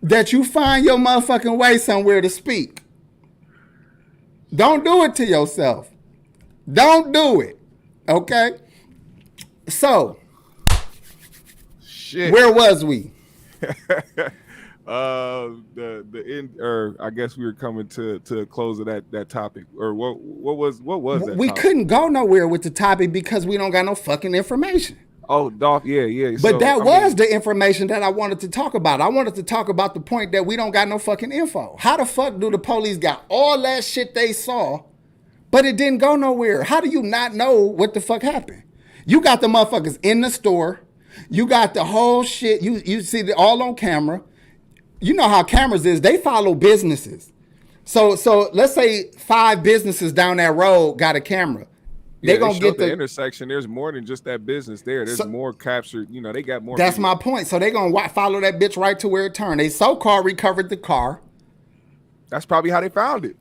that you find your motherfucking way somewhere to speak. Don't do it to yourself. Don't do it. Okay? So, shit. Where was we? The end, or I guess we were coming to a close of that topic. Or what was that? We topic? couldn't go nowhere with the topic because we don't got no fucking information. Oh, Dolph, yeah. But so, that was the information that I wanted to talk about. I wanted to talk about the point that we don't got no fucking info. How the fuck do the police got all that shit they saw, but it didn't go nowhere? How do you not know what the fuck happened? You got the motherfuckers in the store. You got the whole shit. You see it all on camera. You know how cameras is. They follow businesses. So let's say 5 businesses down that road got a camera. They gonna get the intersection. There's more than just that business there. There's more captured. You know, they got more. That's people. my point. So they gonna follow that bitch right to where it turned. They so-called recovered the car. That's probably how they found it.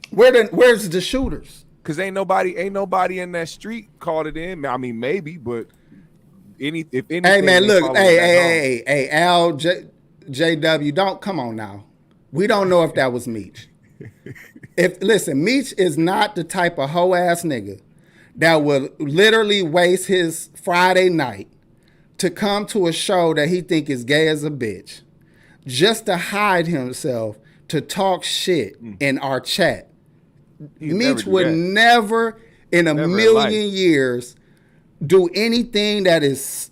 Where's the shooters? Cause ain't nobody in that street called it in. I mean, maybe, but if anything. Hey man, look, hey, Al, JW, don't come on now. We don't know if that was Meech. Listen, Meech is not the type of hoe ass nigga that would literally waste his Friday night to come to a show that he think is gay as a bitch just to hide himself to talk shit in our chat. Meech would never in a million years do anything that is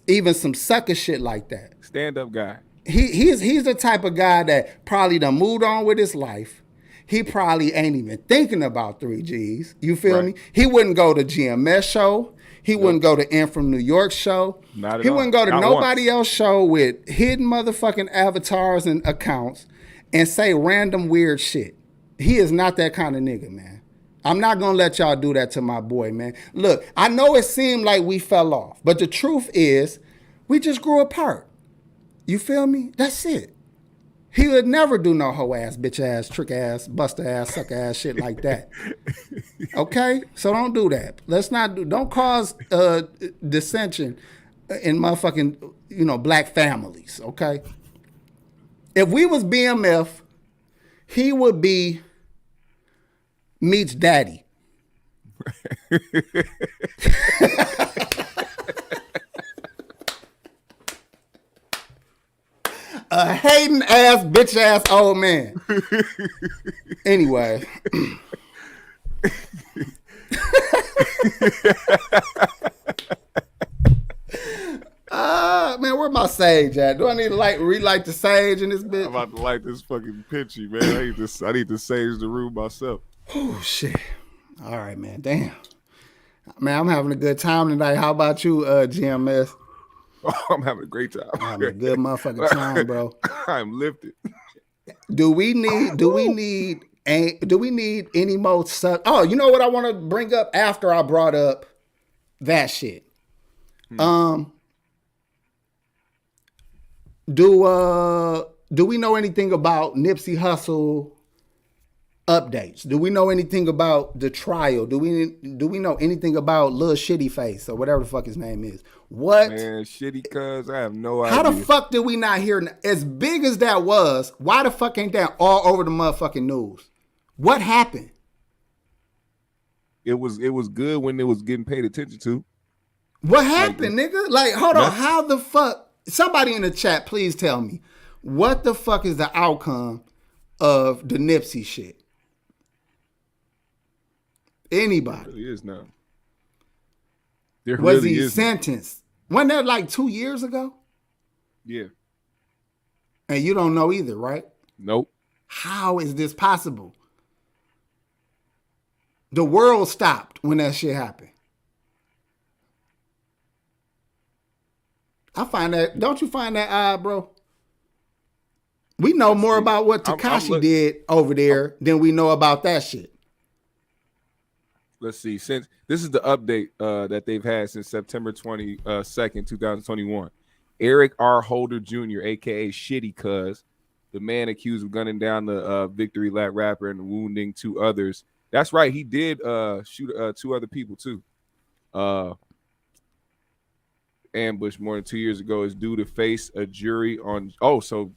even some sucker shit like that. Stand-up guy. He's the type of guy that probably done moved on with his life. He probably ain't even thinking about 3G's. You feel me? He wouldn't go to GMS show. He wouldn't go to M from New York show. Not at all. He wouldn't go to nobody else show with hidden motherfucking avatars and accounts and say random weird shit. He is not that kind of nigga, man. I'm not going to let y'all do that to my boy, man. Look, I know it seemed like we fell off, but the truth is we just grew apart. You feel me? That's it. He would never do no hoe ass, bitch ass, trick ass, buster ass, sucker ass shit like that. Okay? So don't do that. Don't cause dissension in motherfucking, black families, okay? If we was BMF, he would be Meech's daddy. A hating ass, bitch ass old man. Anyway. Man, where my sage at? Do I need to relight the sage in this bitch? I'm about to light this fucking pitchy, man. I need to sage the room myself. Oh shit. All right, man. Damn. Man, I'm having a good time tonight. How about you, GMS? Oh, I'm having a great time. I'm having a good motherfucking time, bro. I'm lifted. Do we need any more Oh, you know what I want to bring up after I brought up that shit? Do we know anything about Nipsey Hussle updates? Do we know anything about the trial? Do we know anything about Lil Shitty Face or whatever the fuck his name is? What? Man, shitty cuz I have no idea. How the fuck did we not hear? As big as that was, why the fuck ain't that all over the motherfucking news? What happened? It was good when it was getting paid attention to. What happened, nigga? Like, hold on. How the fuck? Somebody in the chat, please tell me. What the fuck is the outcome of the Nipsey shit? Anybody? There really is now. Was he sentenced? Wasn't that like 2 years ago? Yeah. And you don't know either, right? Nope. How is this possible? The world stopped when that shit happened. I find that, don't you find that odd, bro? We know more about what Tekashi did over there than we know about that shit. Let's see. Since this is the update that they've had since September 22nd, 2021. Eric R. Holder Jr., aka Shitty Cuz, the man accused of gunning down the Victory Lap rapper and wounding 2 others. That's right. He did shoot 2 other people too. Ambush more than 2 years ago is due to face a jury on. Oh, so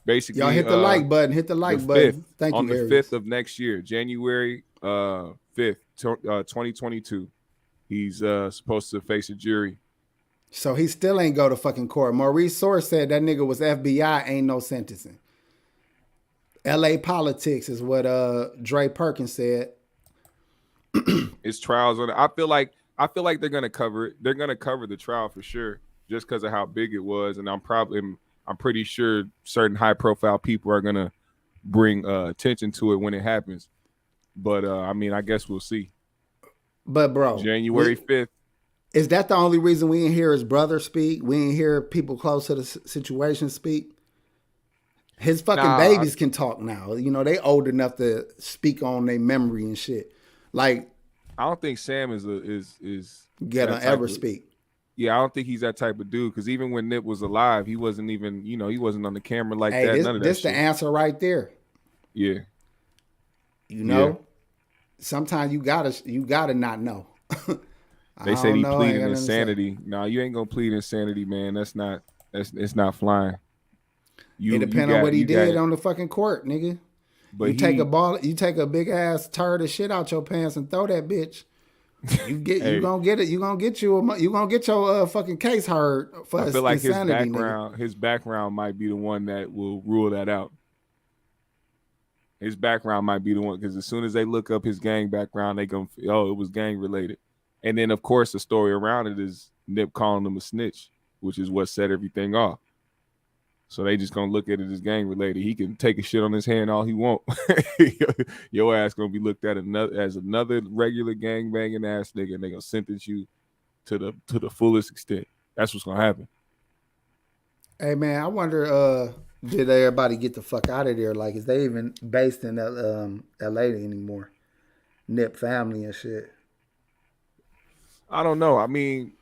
basically, y'all hit the like button. Hit the like button. Thank you. On the 5th of next year, January 5th, 2022, he's supposed to face a jury. So he still ain't go to fucking court. Maurice Source said that nigga was FBI. Ain't no sentencing. L.A. politics is what Dre Perkins said. It's trials on it. I feel like they're gonna cover it. They're gonna cover the trial for sure, just because of how big it was. And I'm pretty sure certain high profile people are gonna bring attention to it when it happens. But I mean, I guess we'll see. But bro, January 5th. Is that the only reason we didn't hear his brother speak? We didn't hear people close to the situation speak? His fucking babies can talk now. You know, they old enough to speak on their memory and shit. Like, I don't think Sam is gonna ever speak. Yeah, I don't think he's that type of dude. Because even when Nip was alive, he wasn't even, he wasn't on the camera like that. None of that. This the answer right there. Yeah. You know, sometimes you gotta not know. They said he pleaded insanity. No, you ain't gonna plead insanity, man. It's not flying. It depends on what he did on the fucking court, nigga. But you take a big ass turd of shit out your pants and throw that bitch. You gonna get it. You gonna get your fucking case heard for I feel like insanity, his background might be the one that will rule that out. His background might be the one, because as soon as they look up his gang background, they gonna it was gang related. And then of course the story around it is Nip calling him a snitch, which is what set everything off. So they just gonna look at it as gang related. He can take a shit on his hand all he want. Your ass gonna be looked at as another regular gang banging ass nigga, and they gonna sentence you to the fullest extent. That's what's gonna happen. Hey man, I wonder did everybody get the fuck out of there? Like, is they even based in LA anymore? Nip family and shit. I don't know. I mean,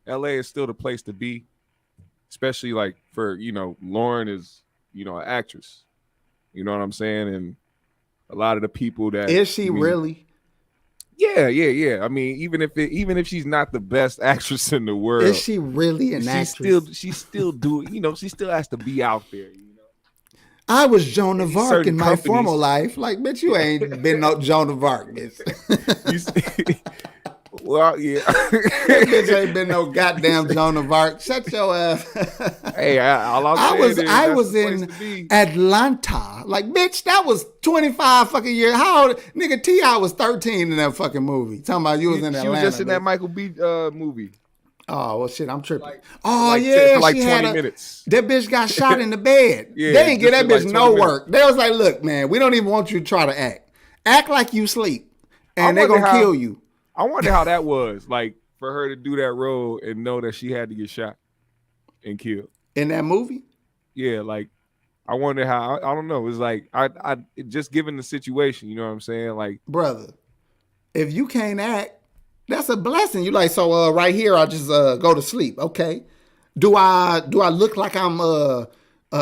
LA is still the place to be. Especially like for, Lauren is, an actress. You know what I'm saying? And a lot of the people that is she really? Yeah. I mean, even if she's not the best actress in the world, is she really an actress? She still she still has to be out there. I was Joan of Arc in my former life. Like, bitch, you ain't been no Joan of Arc, bitch. Well, yeah. That bitch ain't been no goddamn Joan of Arc. Shut your ass. Hey, I was in Atlanta. Like, bitch, that was 25 fucking years. How old? Nigga, T.I. was 13 in that fucking movie. Talking about you was in Atlanta. She was just in that Michael B. Movie. Oh, well, shit, I'm tripping. For she 20 had minutes. That bitch got shot in the bed. Yeah, they didn't give that bitch no work. Minutes. They was like, look, man, we don't even want you to try to act. Act like you sleep, and they're going to kill you. I wonder how that was, like, for her to do that role and know that she had to get shot and killed. In that movie? Yeah, like, I wonder how, I don't know. It's like, I just given the situation, you know what I'm saying? Like, brother, if you can't act, that's a blessing. You like, so right here, I'll just go to sleep. Okay. Do I look like I'm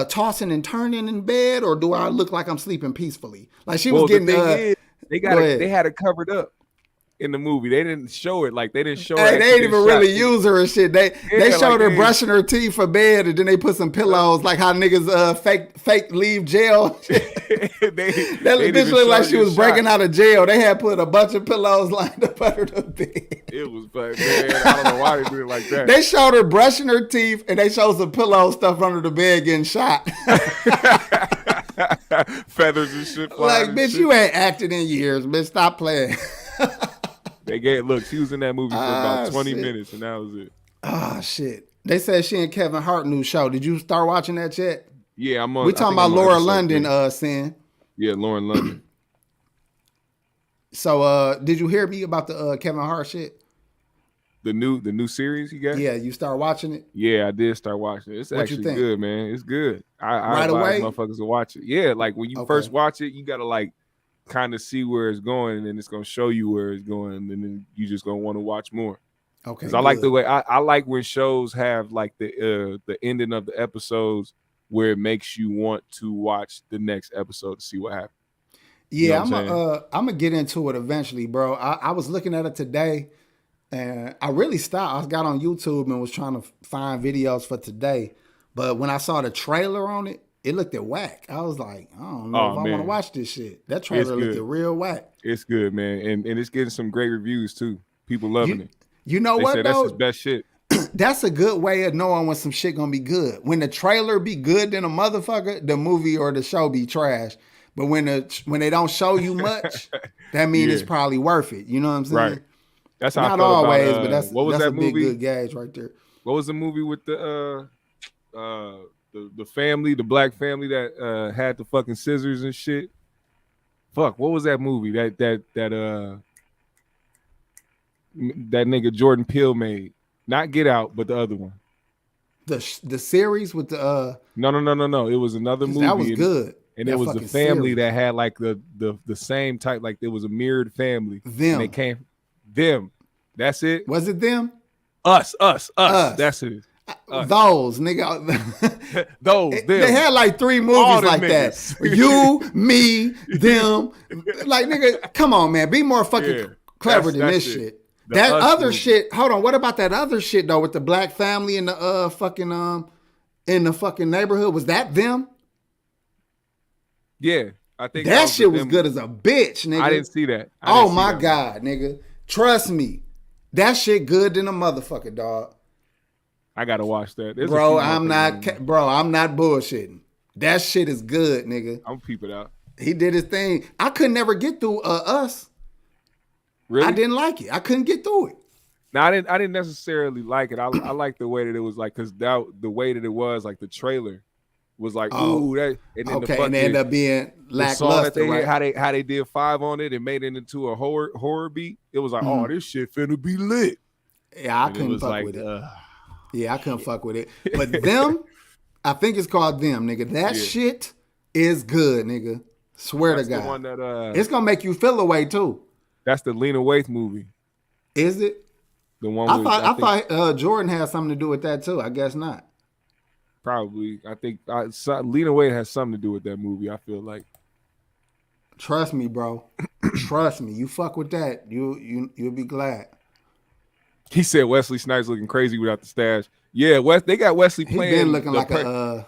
tossing and turning in bed, or do I look like I'm sleeping peacefully? Like she was getting. The thing is, they had it covered up in the movie. They didn't show it. Like they didn't show. Hey, it. they didn't even really use her and shit. They showed her brushing her teeth for bed, and then they put some pillows, like how niggas fake leave jail. That bitch looked like she was breaking out of jail. They had put a bunch of pillows lined up under the bed. It was, but man, I don't know why they did it like that. They showed her brushing her teeth, and they showed some pillows stuff under the bed getting shot. Feathers and shit flying. Like, bitch, you ain't acted in years, bitch. Stop playing. She was in that movie for about 20 minutes, and that was it. Ah, shit. They said she and Kevin Hart new show. Did you start watching that yet? Yeah, I'm on. We talking about Laura London, Sin. Yeah, Lauren London. So, did you hear me about the Kevin Hart shit? The new series you got? Yeah, you start watching it? Yeah, I did start watching it. It's What actually you think? good, man. It's good. I Right advise away? motherfuckers to watch it. Yeah, like when you first watch it, you gotta like kind of see where it's going, and then it's gonna show you where it's going, and then you just gonna want to watch more. Okay. Because I like the way I like when shows have like the ending of the episodes where it makes you want to watch the next episode to see what happens. Yeah, You know I'm gonna get into it eventually, bro. I was looking at it today, and I really stopped. I got on YouTube and was trying to find videos for today, but when I saw the trailer on it, it looked at whack. I was like, I don't know if I want to watch this shit. That trailer looked at real whack. It's good, man, and it's getting some great reviews too. People loving it. You know They what? say Though? that's his best shit. That's a good way of knowing when some shit gonna be good. When the trailer be good, then a motherfucker, the movie or the show be trash. But when they don't show you much, that means it's probably worth it. You know what I'm saying? Right. That's how Not I felt always, about, but that's what was that's that a movie? big good gauge right there. What was the movie with the family, the black family that had the fucking scissors and shit? Fuck, what was that movie that nigga Jordan Peele made? Not Get Out, but the other one. The series with the No. It was another movie. That was good. And That it was a fucking family series. that had like the same type, like there was a mirrored family. Them. And they came. Them. That's it. Was it them? Us. That's it. Us. Those nigga. Those. Them. They had like 3 movies All them like niggas. that. You, me, them. Like nigga, come on, man. Be more fucking clever than this it. shit. The That Us other movie. shit. Hold on. What about that other shit though with the black family in the fucking in the fucking neighborhood? Was that them? Yeah, I think That shit was them. good as a bitch, nigga. I didn't see that. Oh my God, nigga. Trust me. That shit good than a motherfucker, dog. I gotta watch that. There's a Bro, few I'm motherfuckers. not bullshitting. That shit is good, nigga. I'm peep it out. He did his thing. I could never get through Us. Really? I didn't like it. I couldn't get through it. No, I didn't necessarily like it. I like the way that it was like, cause the way that it was like the trailer was like, ooh, that, and then Okay, the and it ended up being the song that lackluster, they right? had, how they did 5 on it and made it into a horror beat. It was like, oh, this shit finna be lit. Yeah, I And it couldn't was fuck like, with it. Yeah, I couldn't fuck with it. But them, I think it's called Them, nigga. That shit is good, nigga. Swear That's to the God. one that It's gonna make you feel away too. that's the Lena Waithe movie. Is it? The one I with, thought Jordan had something to do with that too. I guess not. probably. I think Lena Waithe has something to do with that movie. I feel like. Trust me, bro. Trust me. You fuck with that, you'll be glad. He said Wesley Snipes looking crazy without the stash. Yeah, they got Wesley He playing. been looking the like a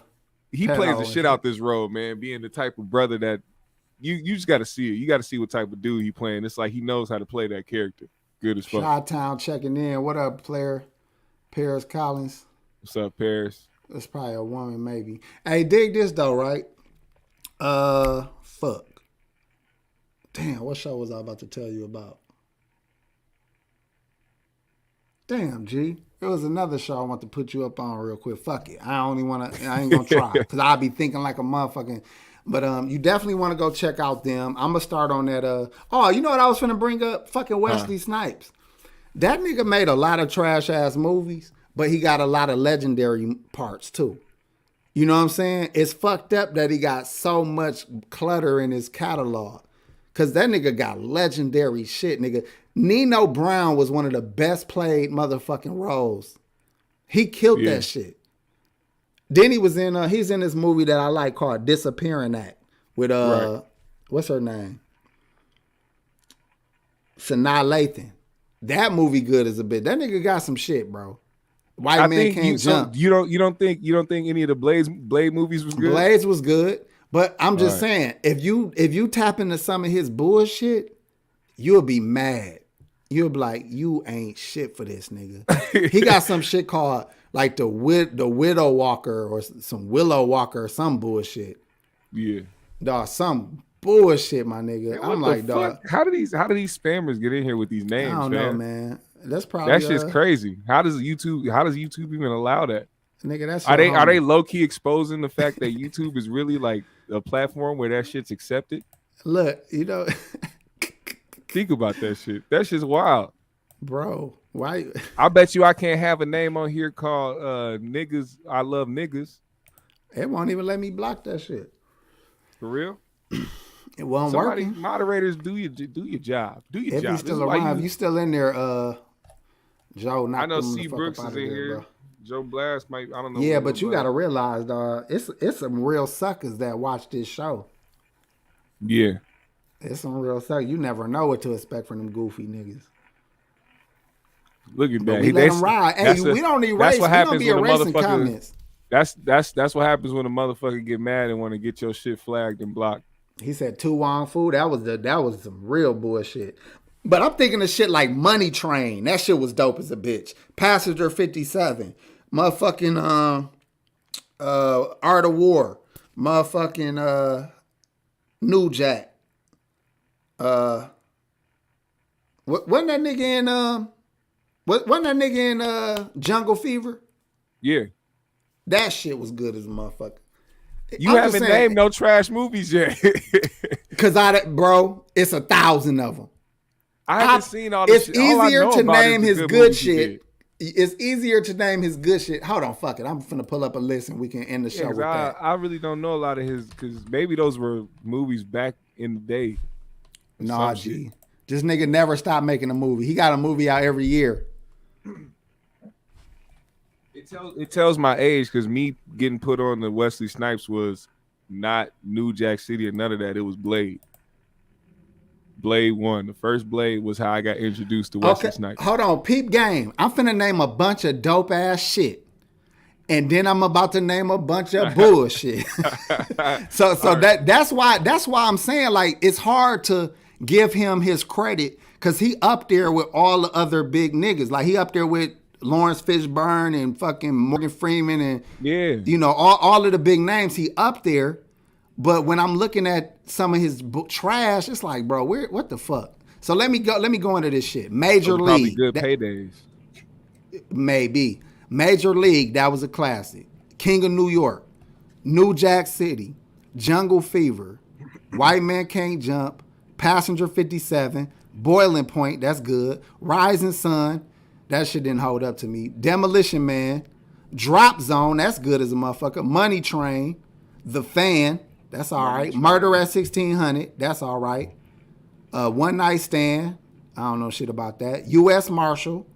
he pedo plays the and shit shit. out this role, man. Being the type of brother that you just got to see it. You got to see what type of dude he playing. It's like he knows how to play that character. Good as fuck. Chi-Town checking in. What up, player? Paris Collins. What's up, Paris? That's probably a woman, maybe. Hey, dig this though, right? Fuck. Damn, what show was I about to tell you about? Damn, G. It was another show I want to put you up on real quick. Fuck it. I ain't gonna try. Cause I'll be thinking like a motherfucking. But you definitely want to go check out Them. I'm gonna start on that. Oh, you know what I was finna bring up? Fucking Wesley Snipes. That nigga made a lot of trash ass movies, but he got a lot of legendary parts too. You know what I'm saying? It's fucked up that he got so much clutter in his catalog. Cause that nigga got legendary shit, nigga. Nino Brown was one of the best played motherfucking roles. He killed that shit. Then he's in this movie that I like called Disappearing Act with what's her name? Sanaa Lathan. That movie good as a bitch. That nigga got some shit, bro. White Man Can't Jump. You don't think any of the Blade movies was good? Blades was good, but I'm just saying, if you tap into some of his bullshit, you'll be mad. You'll be like, you ain't shit for this nigga. He got some shit called like the Widow Walker or some Willow Walker or some bullshit. Yeah. Dog, some bullshit, my nigga. Man, I'm like, dog. How do these spammers get in here with these names? I don't know, man. That's probably that shit's crazy. How does YouTube even allow that? Nigga, that's are they low key exposing the fact that YouTube is really like a platform where that shit's accepted? Look, you know. Think about that shit. That shit's wild. Bro, why? I bet you I can't have a name on here called niggas. I love niggas. It won't even let me block that shit. For real? It won't work. Moderators, do your job. Do your if job. You still around, if you still in there, Joe. I know C. Brooks is in here. Bro. Joe Blast might. I don't know. Yeah, but you got to realize, dog. It's some real suckers that watch this show. Yeah. It's some real suckers. You never know what to expect from them goofy niggas. Look at that. We let them ride. Hey, we don't erase. We don't be erasing comments. That's what happens when a motherfucker get mad and want to get your shit flagged and blocked. He said Tu Wong Fu. That was some real bullshit. But I'm thinking of shit like Money Train. That shit was dope as a bitch. Passenger 57. Motherfucking Art of War. Motherfucking New Jack. Wasn't that nigga in wasn't that nigga in Jungle Fever? Yeah. That shit was good as a motherfucker. You haven't named no trash movies yet. Cause bro, it's 1,000 of them. I haven't seen all this shit. It's easier to name his good shit. It's easier to name his good shit. Hold on, fuck it. I'm finna pull up a list and we can end the show with that. I really don't know a lot of his, because maybe those were movies back in the day. Nah, G. This nigga never stopped making a movie. He got a movie out every year. It tells my age, because me getting put on the Wesley Snipes was not New Jack City or none of that. It was Blade. Blade 1. The first Blade was how I got introduced to Wesley Snipes. Hold on, peep game. I'm finna name a bunch of dope ass shit. And then I'm about to name a bunch of bullshit. so right. that's why I'm saying, like, it's hard to give him his credit, because he up there with all the other big niggas. Like, he up there with Lawrence Fishburne and fucking Morgan Freeman and you know, all of the big names. He up there. But when I'm looking at some of his trash, it's like, bro, what the fuck? So let me go into this shit. Major League. Good paydays. Maybe. Major League, that was a classic. King of New York. New Jack City. Jungle Fever. White Man Can't Jump. Passenger 57. Boiling Point, that's good. Rising Sun. That shit didn't hold up to me. Demolition Man. Drop Zone, that's good as a motherfucker. Money Train. The Fan. That's all right. Murder at 1600. That's all right. One Night Stand. I don't know shit about that. U.S. Marshal.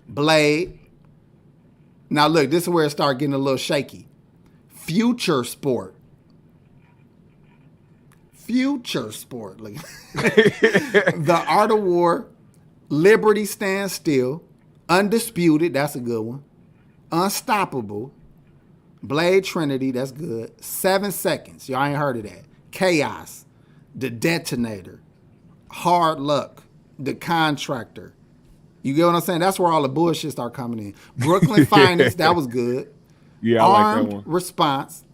Blade. Now look, this is where it started getting a little shaky. Future Sport. Future Sport. Look. The Art of War. Liberty Stand Still. Undisputed. That's a good one. Unstoppable. Blade Trinity, that's good. 7 Seconds, y'all ain't heard of that. Chaos, The Detonator, Hard Luck, The Contractor. You get what I'm saying? That's where all the bullshit start coming in. Brooklyn Finest, that was good. Yeah, I Armed like that one. Response,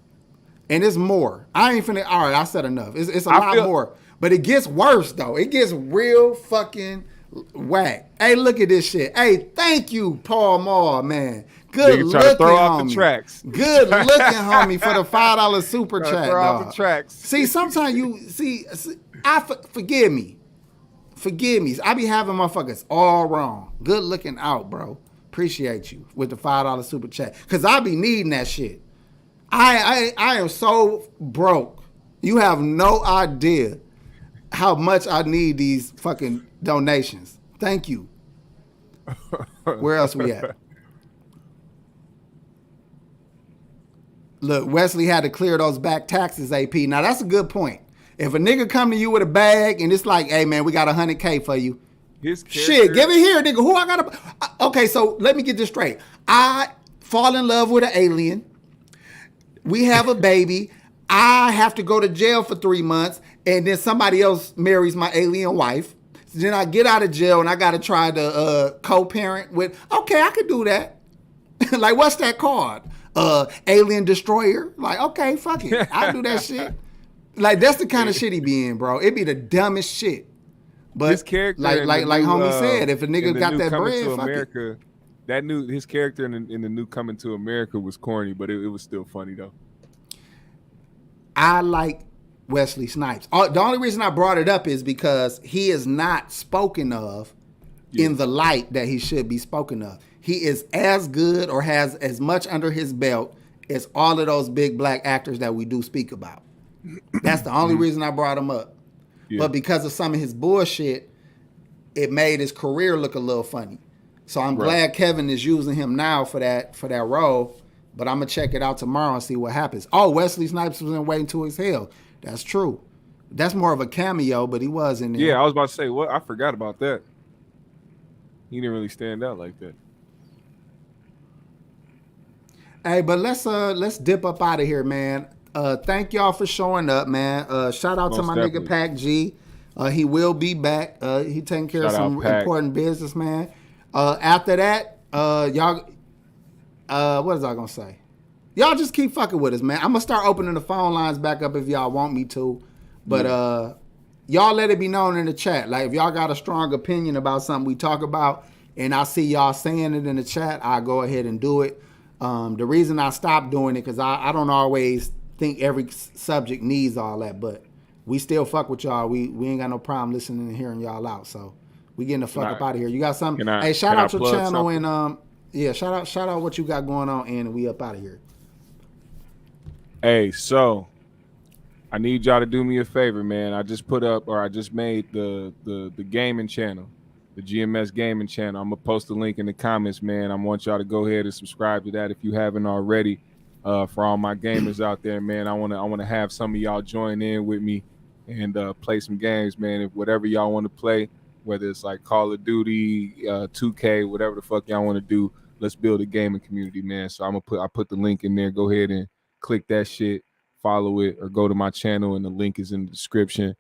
and it's more. I ain't finna. All right, I said enough. It's a lot more, but it gets worse though. It gets real fucking whack. Hey, look at this shit. Hey, thank you, Paul Maul, man. Good looking, to throw off homie. The tracks. Good looking, homie, for the $5 super chat. Throw off the tracks. See, sometimes you see. Forgive me. I be having motherfuckers all wrong. Good looking out, bro. Appreciate you with the $5 super chat, cause I be needing that shit. I am so broke. You have no idea how much I need these fucking donations. Thank you. Where else we at? Look, Wesley had to clear those back taxes, AP. Now, that's a good point. If a nigga come to you with a bag and it's like, hey, man, we got $100K for you. Shit, give it here, nigga. Who I got to... Okay, so let me get this straight. I fall in love with an alien. We have a baby. I have to go to jail for 3 months, and then somebody else marries my alien wife. So then I get out of jail, and I got to try to co-parent with... Okay, I could do that. Like, what's that called? Alien Destroyer? Like, okay, fuck it. I'll do that shit. Like, that's the kind of shit he be in, bro. It be the dumbest shit. But his character, like homie said, if a nigga got that bread, fuck America, it. His character in the new Coming to America was corny, but it was still funny though. I like Wesley Snipes. The only reason I brought it up is because he is not spoken of in the light that he should be spoken of. He is as good or has as much under his belt as all of those big black actors that we do speak about. That's the only reason I brought him up. Yeah. But because of some of his bullshit, it made his career look a little funny. So I'm glad Kevin is using him now for that role. But I'm gonna check it out tomorrow and see what happens. Oh, Wesley Snipes was in Waiting to Exhale. That's true. That's more of a cameo, but he was in there. Yeah, I was about to say, what? I forgot about that. He didn't really stand out like that. Hey, but let's dip up out of here, man. Thank y'all for showing up, man. Shout out to my nigga Pac G. He will be back. He taking care of some important business, man. After that, y'all, what was I gonna say? Y'all just keep fucking with us, man. I'm gonna start opening the phone lines back up if y'all want me to. But y'all let it be known in the chat. Like if y'all got a strong opinion about something we talk about, and I see y'all saying it in the chat, I'll go ahead and do it. The reason I stopped doing it because I don't always think every subject needs all that, but we still fuck with y'all. We ain't got no problem listening and hearing y'all out. So we getting the fuck up out of here. You got something? Hey, shout out your channel and shout out what you got going on, and we up out of here. Hey, so I need y'all to do me a favor, man. I just made the gaming channel, the GMS gaming channel. I'm gonna post a link in the comments, man. I want y'all to go ahead and subscribe to that if you haven't already. For all my gamers out there, man, I wanna have some of y'all join in with me and play some games, man. If whatever y'all want to play, whether it's like Call of Duty, 2K, whatever the fuck y'all want to do, let's build a gaming community, man. So I put the link in there. Go ahead and click that shit, follow it, or go to my channel and the link is in the description.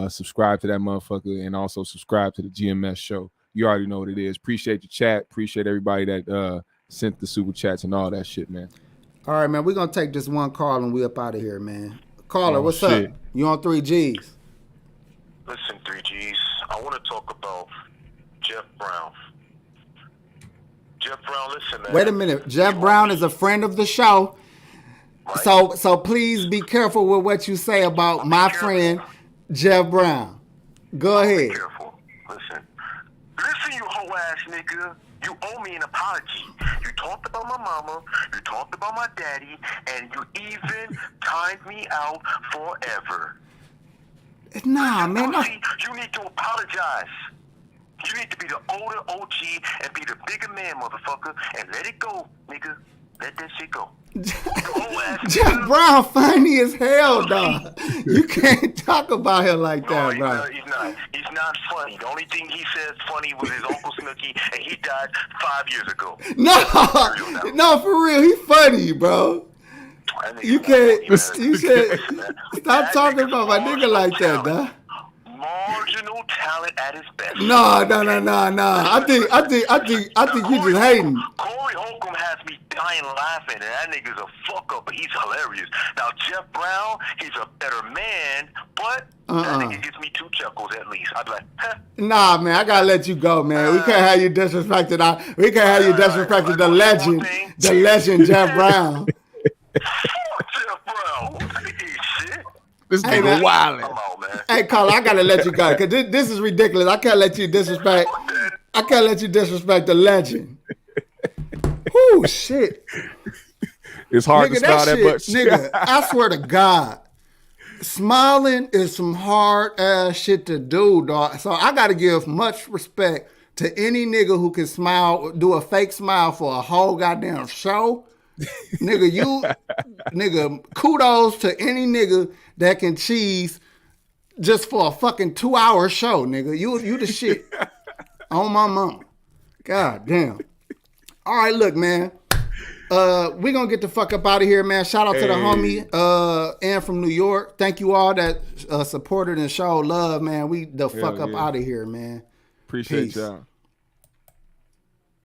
Subscribe to that motherfucker and also subscribe to the GMS show. You already know what it is. Appreciate the chat. Appreciate everybody that sent the super chats and all that shit, man. All right, man. We're going to take this one call and we up out of here, man. Caller, what's up? You on 3G's? Listen, 3G's. I want to talk about Jeff Brown. Jeff Brown, listen, man. Wait a minute. Jeff Brown is a friend of the show. Right. So please be careful with what you say about my friend, Jeff Brown. Go ahead. Be careful. Listen, you hoe-ass nigga. You owe me an apology. You talked about my mama, you talked about my daddy, and you even timed me out forever. Nah, man. No. You need to apologize. You need to be the older OG and be the bigger man, motherfucker, and let it go, nigga. Let that shit go. Jeff Brown funny as hell, dog. You can't talk about him like that, bro. He's not funny. The only thing he says funny was his Uncle Snooky, and he died 5 years ago. No, for real. He funny, bro. You can't. You said stop talking about my nigga like that, dog. Marginal talent at his best. No. I think you just hating. Corey Holcomb has me dying laughing, and that nigga's a fuck up, but he's hilarious. Now Jeff Brown, he's a better man, but that nigga gives me 2 chuckles at least. I'd be like, huh? Nah, man, I gotta let you go, man. We can't have you disrespected. We can't have you disrespected the legend, Jeff Brown. Fuck Jeff Brown. Shit. This nigga wildin'. Come on, man. Hey, Carl, I gotta let you go because this is ridiculous. I can't let you disrespect the legend. Whoo, shit. It's hard to style that much. Nigga, I swear to God, smiling is some hard ass shit to do, dog. So I gotta give much respect to any nigga who can smile, do a fake smile for a whole goddamn show. Nigga, kudos to any nigga that can cheese just for a fucking 2-hour show, nigga. You the shit. On my mama. God damn. All right, look, man. We gonna get the fuck up out of here, man. Shout out to the homie Ann from New York. Thank you all that supported and showed love, man. We the fuck up out of here, man. Appreciate y'all.